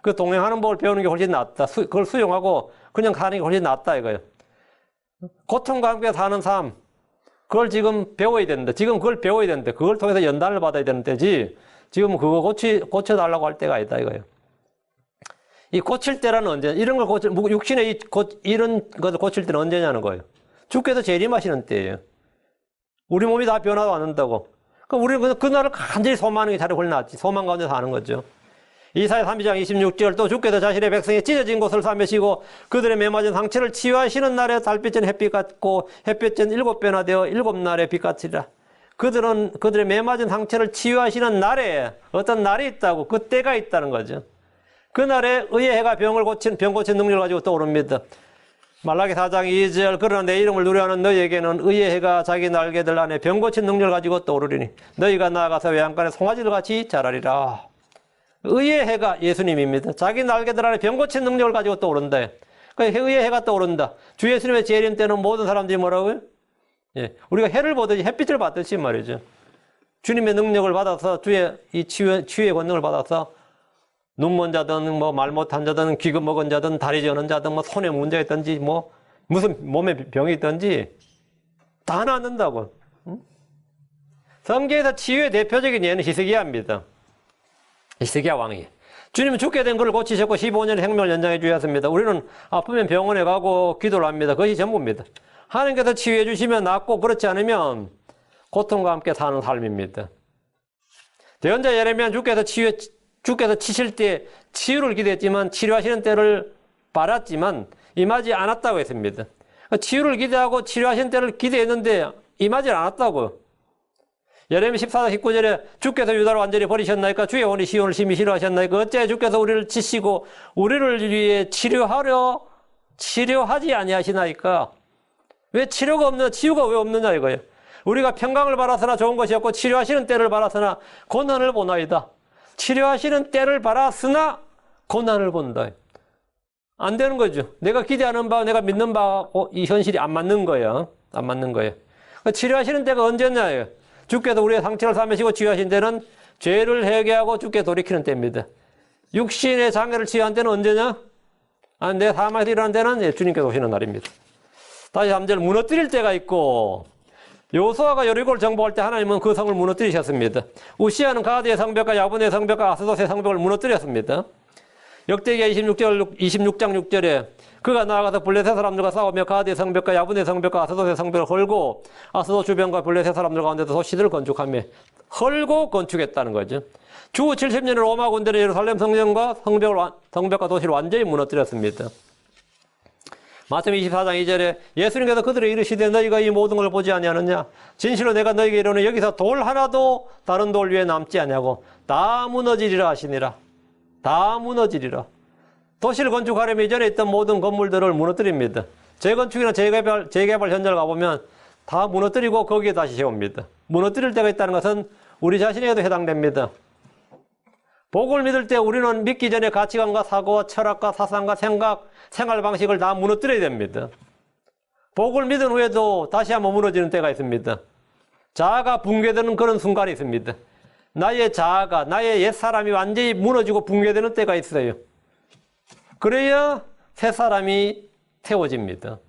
그 동행하는 법을 배우는 게 훨씬 낫다. 그걸 수용하고 그냥 가는 게 훨씬 낫다 이거예요. 고통과 함께 사는 삶, 그걸 지금 배워야 되는데, 지금 그걸 배워야 되는데, 그걸 통해서 연단을 받아야 되는 때지, 지금 그거 고쳐달라고 할 때가 아니다 이거예요. 이 고칠 때라는 언제, 이런 걸 육신의 이런 것을 고칠 때는 언제냐는 거예요. 주께서 재림하시는 때예요. 우리 몸이 다 변화가 않는다고. 우리는 그날을 간절히 소망하는 게 차라리 훨씬 낫지. 소망 가운데 사는 거죠. 이사야 32장 26절 또 주께서 자신의 백성이 찢어진 곳을 삼으시고 그들의 매맞은 상처를 치유하시는 날에 달빛은 햇빛 같고 햇빛은 7배나 되어 7날의 빛 같으리라. 그들의 매맞은 상처를 치유하시는 날에 어떤 날이 있다고, 그 때가 있다는 거죠. 그날에 의의 해가 병 고친 능력을 가지고 떠오릅니다. 말라기 4장 2절 그러나 내 이름을 누려하는 너희에게는 의의 해가 자기 날개들 안에 병 고친 능력을 가지고 떠오르리니 너희가 나아가서 외양간에 송아지들같이 자라리라. 의의 해가 예수님입니다. 자기 날개들 안에 병 고친 능력을 가지고 떠오른다. 의의 해가 떠오른다. 주 예수님의 재림 때는 모든 사람들이 뭐라고요? 우리가 해를 보듯이 햇빛을 받듯이 말이죠. 주님의 능력을 받아서 주의 치유의 권능을 받아서 눈먼 자든 말 못한 자든 귀가 먹은 자든 다리 저는 자든 손에 문제가 있든지 무슨 몸에 병이 있든지 다 낫는다고. 성경에서 치유의 대표적인 예는 히스기야입니다. 히스기야 왕이 주님은 죽게 된 것을 고치셨고 15년의 생명을 연장해 주셨습니다. 우리는 아프면 병원에 가고 기도를 합니다. 그것이 전부입니다. 하나님께서 치유해 주시면 낫고 그렇지 않으면 고통과 함께 사는 삶입니다. 대언자 예레미야는 주께서 치실 때 치유를 기대했지만 치료하시는 때를 바랐지만 임하지 않았다고 했습니다. 치유를 기대하고 치료하시는 때를 기대했는데 임하지 않았다고. 예레미야 14장 19절에 주께서 유다를 완전히 버리셨나이까? 주의 혼이 시온을 심히 싫어하셨나이까? 어째 주께서 우리를 치시고 우리를 위해 치료하지 아니하시나이까? 왜 치료가 없느냐? 치유가 왜 없느냐 이거예요. 우리가 평강을 바라서나 좋은 것이 없고 치료하시는 때를 바라서나 고난을 보나이다. 치료하시는 때를 바라서나 고난을 본다. 안 되는 거죠. 내가 기대하는 바, 내가 믿는 바하고 이 현실이 안 맞는 거예요. 안 맞는 거예요. 치료하시는 때가 언제냐예요. 주께서 우리의 상처를 삼으시고 치유하신 때는 죄를 회개하고 주께 돌이키는 때입니다. 육신의 장애를 치유한 때는 언제냐? 내 사망에서 일어난 때는 주님께서 오시는 날입니다. 다시 3절 무너뜨릴 때가 있고 여호수아가 여리고를 정복할 때 하나님은 그 성을 무너뜨리셨습니다. 우시아는 가드의 성벽과 야분의 성벽과 아스돗의 성벽을 무너뜨렸습니다. 역대기야 26장 6절에 그가 나아가서 블레셋 사람들과 싸우며 가드의 성벽과 야분의 성벽과 아스돗의 성벽을 헐고 아스돗 주변과 블레셋 사람들 가운데서 도시들을 건축하며 헐고 건축했다는 거죠. 주 70년에 로마 군대는 예루살렘 성전과 성벽과 도시를 완전히 무너뜨렸습니다. 마태복음 24장 2절에 예수님께서 그들에게 이르시되 너희가 이 모든 걸 보지 아니하느냐? 진실로 내가 너희에게 이르노니 여기서 돌 하나도 다른 돌 위에 남지 아니하고 다 무너지리라 하시니라. 다 무너지리라. 도시를 건축하려면 이전에 있던 모든 건물들을 무너뜨립니다. 재건축이나 재개발 현장을 가보면 다 무너뜨리고 거기에 다시 세웁니다. 무너뜨릴 때가 있다는 것은 우리 자신에게도 해당됩니다. 복을 믿을 때 우리는 믿기 전에 가치관과 사고와 철학과 사상과 생활 방식을 다 무너뜨려야 됩니다. 복을 믿은 후에도 다시 한번 무너지는 때가 있습니다. 자아가 붕괴되는 그런 순간이 있습니다. 나의 자아가, 나의 옛사람이 완전히 무너지고 붕괴되는 때가 있어요. 그래야 새 사람이 태워집니다.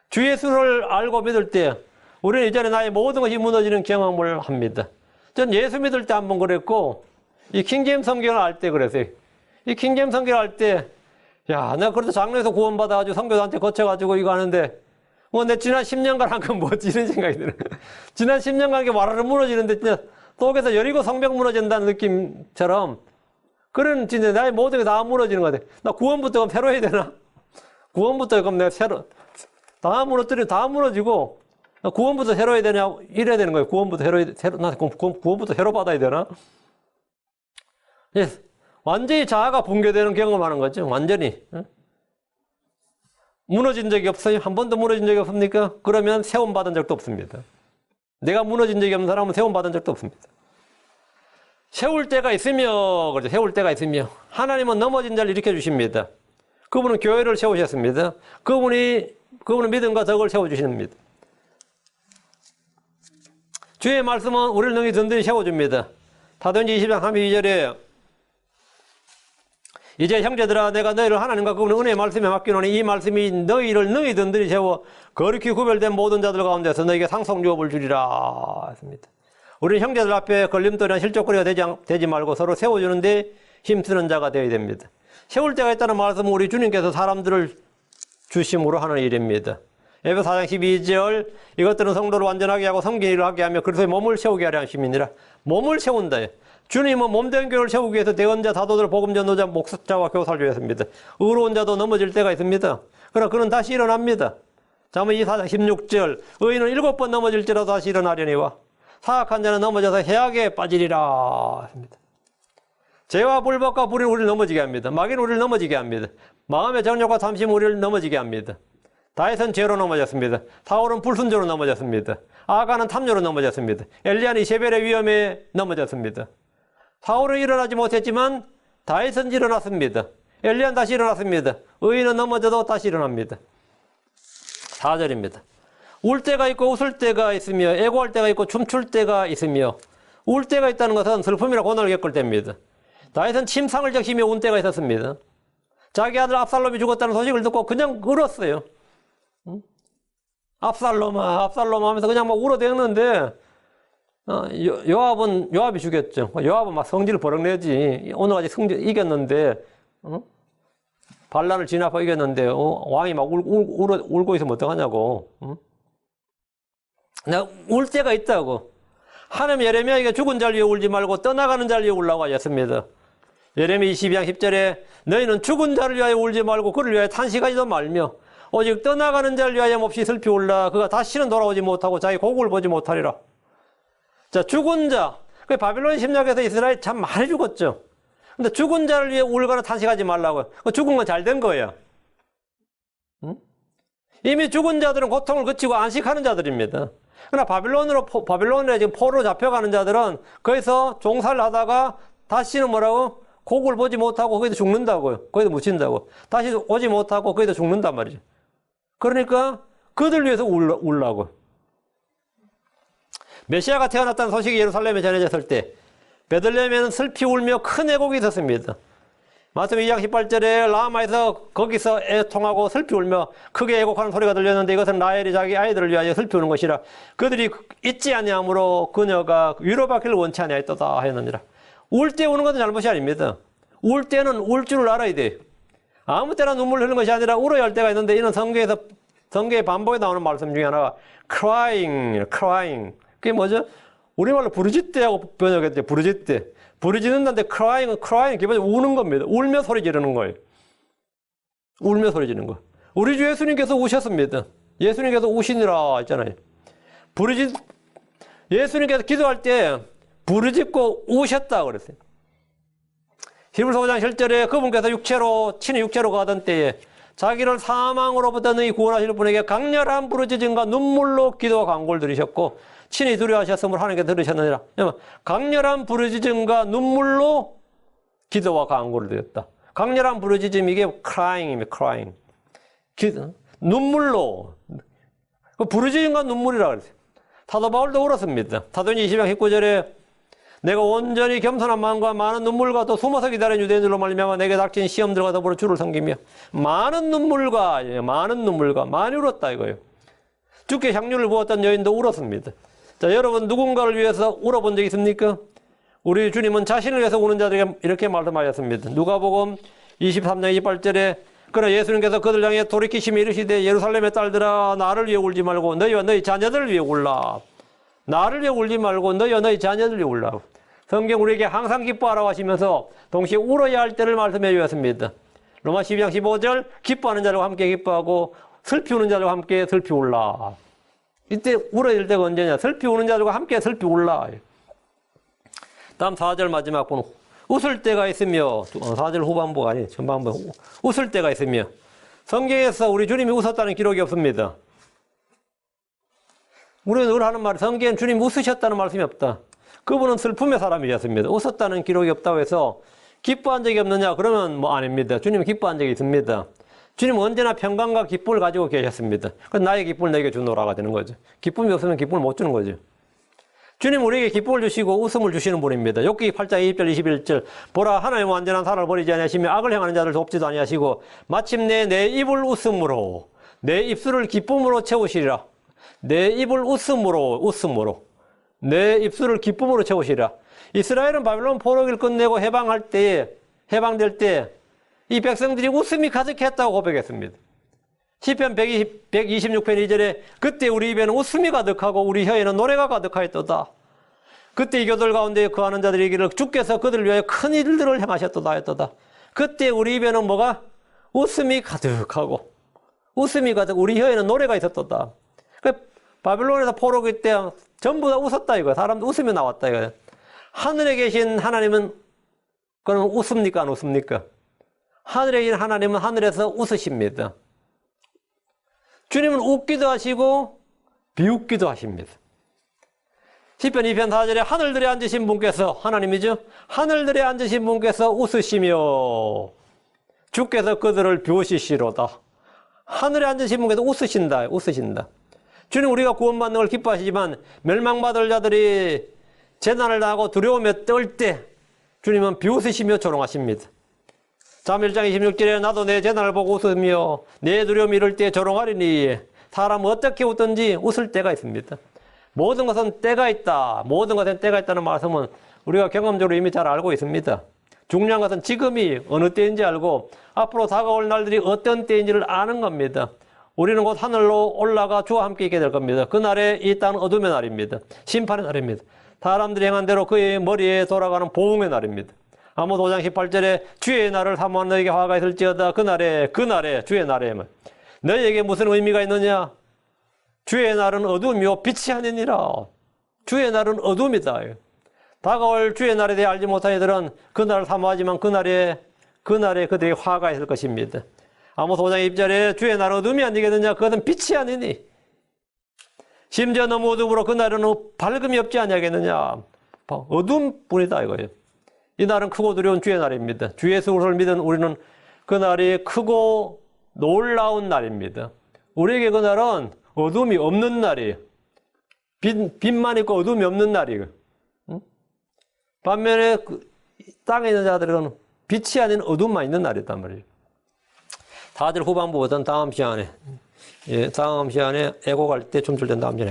주 예수를 알고 믿을 때 우리는 이전에 나의 모든 것이 무너지는 경험을 합니다. 전 예수 믿을 때 한번 그랬고 이 킹제임스 성경을 알 때 그랬어요. 이 킹제임스 성경을 알 때 야, 내가 그래도 장로에서 구원받아가지고 성교사한테 거쳐가지고 이거 하는데 내 지난 10년간 한 건 뭐지 이런 생각이 드는 지난 10년간 이게 와르르 무너지는데 진짜 속에서 여리고 성벽 무너진다는 느낌처럼 그런 진짜 나의 모든 게 다 무너지는 것 같아. 나 구원부터 그럼 새로 해야 되나? 구원부터 그럼 내가 새로 다 무너지고 구원부터 새로 해야 되냐 이래야 되는 거예요. 구원부터 구원부터 새로 받아야 되나? 예, 완전히 자아가 붕괴되는 경험하는 거죠. 완전히. 무너진 적이 없어요? 한 번도 무너진 적이 없습니까? 그러면 세움 받은 적도 없습니다. 내가 무너진 적이 없는 사람은 세움 받은 적도 없습니다. 세울 때가 있으며, 그렇죠. 세울 때가 있으며, 하나님은 넘어진 자를 일으켜 주십니다. 그분은 교회를 세우셨습니다. 그분은 믿음과 덕을 세워주십니다. 주의 말씀은 우리를 능히 든든히 세워줍니다. 사도행전 20장 32절에 이제 형제들아 내가 너희를 하나님과 그분의 은혜의 말씀에 맡기노니 이 말씀이 너희를 능히 든든히 세워 거룩히 구별된 모든 자들 가운데서 너희에게 상속유업을 주리라 했습니다. 우리는 형제들 앞에 걸림돌이나 실족거리가 되지 말고 서로 세워주는데 힘쓰는 자가 되어야 됩니다. 세울 때가 있다는 말씀은 우리 주님께서 사람들을 주심으로 하는 일입니다. 에베소 4장 12절 이것들은 성도를 완전하게 하고 섬기는 일을 하게 하며 그리스도의 몸을 세우게 하려 하심이니라. 몸을 세운다. 주님은 몸된 교회를 세우기 위해서 대언자, 사도들, 복음 전도자, 목사와 교사를 주셨습니다. 의로운 자도 넘어질 때가 있습니다. 그러나 그는 다시 일어납니다. 잠언 24장 16절 의인은 7번 넘어질지라도 다시 일어나려니와 사악한 자는 넘어져서 해악에 빠지리라 했습니다. 죄와 불법과 불이 우리를 넘어지게 합니다. 마귀는 우리를 넘어지게 합니다. 마음의 정욕과 탐심은 우리를 넘어지게 합니다. 다윗은 죄로 넘어졌습니다. 사울은 불순조로 넘어졌습니다. 아가는 탐욕으로 넘어졌습니다. 엘리야는 이세벨의 위험에 넘어졌습니다. 사울은 일어나지 못했지만 다윗은 일어났습니다. 엘리야는 다시 일어났습니다. 의인은 넘어져도 다시 일어납니다. 4절입니다. 울 때가 있고 웃을 때가 있으며 애고할 때가 있고 춤출 때가 있으며 울 때가 있다는 것은 슬픔이나 고난을 겪을 때입니다. 다윗은 침상을 적시며 운 때가 있었습니다. 자기 아들 압살롬이 죽었다는 소식을 듣고 그냥 울었어요. 압살롬아, 압살롬 하면서 그냥 막 울어대었는데 요압이 죽였죠. 요압은 막 성질을 버럭내지. 오늘까지 성질 이겼는데, 반란을 진압하고 이겼는데, 왕이 막 울고 있으면 어떡하냐고. 내가 울 때가 있다고. 하나님 예레미야에게 죽은 자를 위해 울지 말고 떠나가는 자를 위해 울라고 하셨습니다. 예레미야 22장 10절에 너희는 죽은 자를 위하여 울지 말고 그를 위하여 탄식하지도 말며 오직 떠나가는 자를 위하여 몹시 슬피 울라. 그가 다시는 돌아오지 못하고 자기 고국을 보지 못하리라. 자, 죽은 자. 그 바빌론 침략에서 이스라엘 참 많이 죽었죠. 근데 죽은 자를 위해 울거나 탄식하지 말라고요. 죽은 건 잘 된 거예요. 이미 죽은 자들은 고통을 그치고 안식하는 자들입니다. 그러나 바빌론에 지금 포로로 잡혀가는 자들은 거기서 종살을 하다가 다시는 뭐라고? 고국을 보지 못하고 거기서 죽는다고요. 거기서 묻힌다고. 다시 오지 못하고 거기서 죽는단 말이죠. 그러니까 그들 위해서 울라고. 메시아가 태어났다는 소식이 예루살렘에 전해졌을 때 베들레헴에는 슬피 울며 큰 애곡이 있었습니다. 마태복음 2장 18절에 라마에서 거기서 애통하고 슬피 울며 크게 애곡하는 소리가 들렸는데 이것은 라헬이 자기 아이들을 위하여 슬피 우는 것이라. 그들이 잊지 아니하므로 그녀가 위로받기를 원치 아니하였도다 하였느니라. 울 때 우는 것은 잘못이 아닙니다. 울 때는 울 줄을 알아야 돼요. 아무 때나 눈물 흘리는 것이 아니라 울어야 할 때가 있는데 이는 성경의 반복에 나오는 말씀 중에 하나가 crying. 그게 뭐죠? 우리말로 부르짖대하고 번역했죠. 부르짖대. 부르짖는다는데 crying 기본적으로 우는 겁니다. 울며 소리 지르는 거예요. 울며 소리 지르는 거. 우리 주 예수님께서 우셨습니다. 예수님께서 우시니라 했잖아요. 예수님께서 기도할 때 부르짖고 우셨다 그랬어요. 히브리서 5장 7절에 그분께서 친히 육체로 가던 때에 자기를 사망으로부터 너희 구원하실 분에게 강렬한 부르짖음과 눈물로 기도와 간구를 들으셨고 친히 두려워하셨으므로 하나님께 들으셨느니라. 강렬한 부르짖음과 눈물로 기도와 간구를 드렸다. 강렬한 부르짖음 이게 crying입니다. crying. 눈물로. 부르짖음과 눈물이라 그랬어요. 사도 바울도 울었습니다. 사도행전 20장 19절에 내가 온전히 겸손한 마음과 많은 눈물과 또 숨어서 기다린 유대인들로 말미암아 내게 닥친 시험들과 더불어 주를 섬기며 많은 눈물과 많이 울었다 이거예요. 주께 향유를 부었던 여인도 울었습니다. 자, 여러분 누군가를 위해서 울어본 적 있습니까? 우리 주님은 자신을 위해서 우는 자들에게 이렇게 말씀하셨습니다. 누가복음 23장 28절에 그러나 예수님께서 그들 향해 돌이키시며 이르시되 예루살렘의 딸들아 나를 위해 울지 말고 너희와 너희 자녀들을 위해 울라. 나를 위해 울지 말고 너희와 너희 자녀들을 위해 울라. 성경 우리에게 항상 기뻐하라고 하시면서 동시에 울어야 할 때를 말씀해 주셨습니다. 로마 12장 15절 기뻐하는 자들과 함께 기뻐하고 슬피 우는 자들과 함께 슬피 울라. 이때 울어야 될 때가 언제냐? 슬피 우는 자들과 함께 슬피 울라. 다음 4절 마지막 분 웃을 때가 있으며 4절 후반부가 아니 전반부 웃을 때가 있으며 성경에서 우리 주님이 웃었다는 기록이 없습니다. 우리가 늘 하는 말 성경엔 주님 웃으셨다는 말씀이 없다. 그분은 슬픔의 사람이셨습니다. 웃었다는 기록이 없다고 해서 기뻐한 적이 없느냐? 그러면 뭐 아닙니다. 주님은 기뻐한 적이 있습니다. 주님은 언제나 평강과 기쁨을 가지고 계셨습니다. 그래서 나의 기쁨을 너에게 주노라가 되는 거죠. 기쁨이 없으면 기쁨을 못 주는 거죠. 주님 우리에게 기쁨을 주시고 웃음을 주시는 분입니다. 욥기 8장 20절 21절 보라 하나님은 완전한 사람을 버리지 아니하시며 악을 행하는 자를 돕지도 아니하시고 마침내 내 입을 웃음으로 내 입술을 기쁨으로 채우시리라. 내 입을 웃음으로 내 입술을 기쁨으로 채우시리라. 이스라엘은 바빌론 포로기를 끝내고 해방될 때 이 백성들이 웃음이 가득했다고 고백했습니다. 시편 126편 2절에 그때 우리 입에는 웃음이 가득하고 우리 혀에는 노래가 가득하였도다. 그때 이 교들 가운데 거하는 자들이 이르기를 주께서 그들을 위하여 큰 일들을 행하셨도다 했도다. 그때 우리 입에는 뭐가? 웃음이 가득하고 우리 혀에는 노래가 있었도다. 바빌론에서 포로기 때 전부 다 웃었다 이거야. 사람도 웃음이 나왔다 이거야. 하늘에 계신 하나님은 그럼 웃습니까 안 웃습니까? 하늘에 계신 하나님은 하늘에서 웃으십니다. 주님은 웃기도 하시고 비웃기도 하십니다. 시편 2편 4절에 하늘들에 앉으신 분께서 하나님이죠. 하늘들에 앉으신 분께서 웃으시며 주께서 그들을 비웃으시로다. 하늘에 앉으신 분께서 웃으신다. 주님 우리가 구원받는 걸 기뻐하시지만 멸망받을 자들이 재난을 당하고 두려움에 떨 때 주님은 비웃으시며 조롱하십니다. 잠 1장 26절에 나도 내 재난을 보고 웃으며 내 두려움이 이를 때 조롱하리니 사람은 어떻게 웃든지 웃을 때가 있습니다. 모든 것은 때가 있다. 모든 것은 때가 있다는 말씀은 우리가 경험적으로 이미 잘 알고 있습니다. 중요한 것은 지금이 어느 때인지 알고 앞으로 다가올 날들이 어떤 때인지를 아는 겁니다. 우리는 곧 하늘로 올라가 주와 함께 있게 될 겁니다. 그날에 이 땅은 어둠의 날입니다. 심판의 날입니다. 사람들이 행한 대로 그의 머리에 돌아가는 보응의 날입니다. 아모스 5장 18절에 주의 날을 사모하는 너에게 화가 있을지어다. 그날에 주의 날에 너희에게 무슨 의미가 있느냐? 주의 날은 어둠이요 빛이 아니니라. 주의 날은 어둠이다. 다가올 주의 날에 대해 알지 못한 이들은 그날을 사모하지만 그날에 그들에게 화가 있을 것입니다. 아모스 5장 2절에 주의 날은 어둠이 아니겠느냐? 그것은 빛이 아니니. 심지어 너무 어둠으로 그날은 밝음이 없지 아니하겠느냐? 어둠뿐이다 이거예요. 이 날은 크고 두려운 주의 날입니다. 주 예수를 믿은 우리는 그날이 크고 놀라운 날입니다. 우리에게 그날은 어둠이 없는 날이에요. 빛만 있고 어둠이 없는 날이에요. 반면에 땅에 있는 자들은 빛이 아닌 어둠만 있는 날이단 말이에요. 다들 후반부보다는 다음 시간에 애곡할 때 춤출 땐 다음 시간에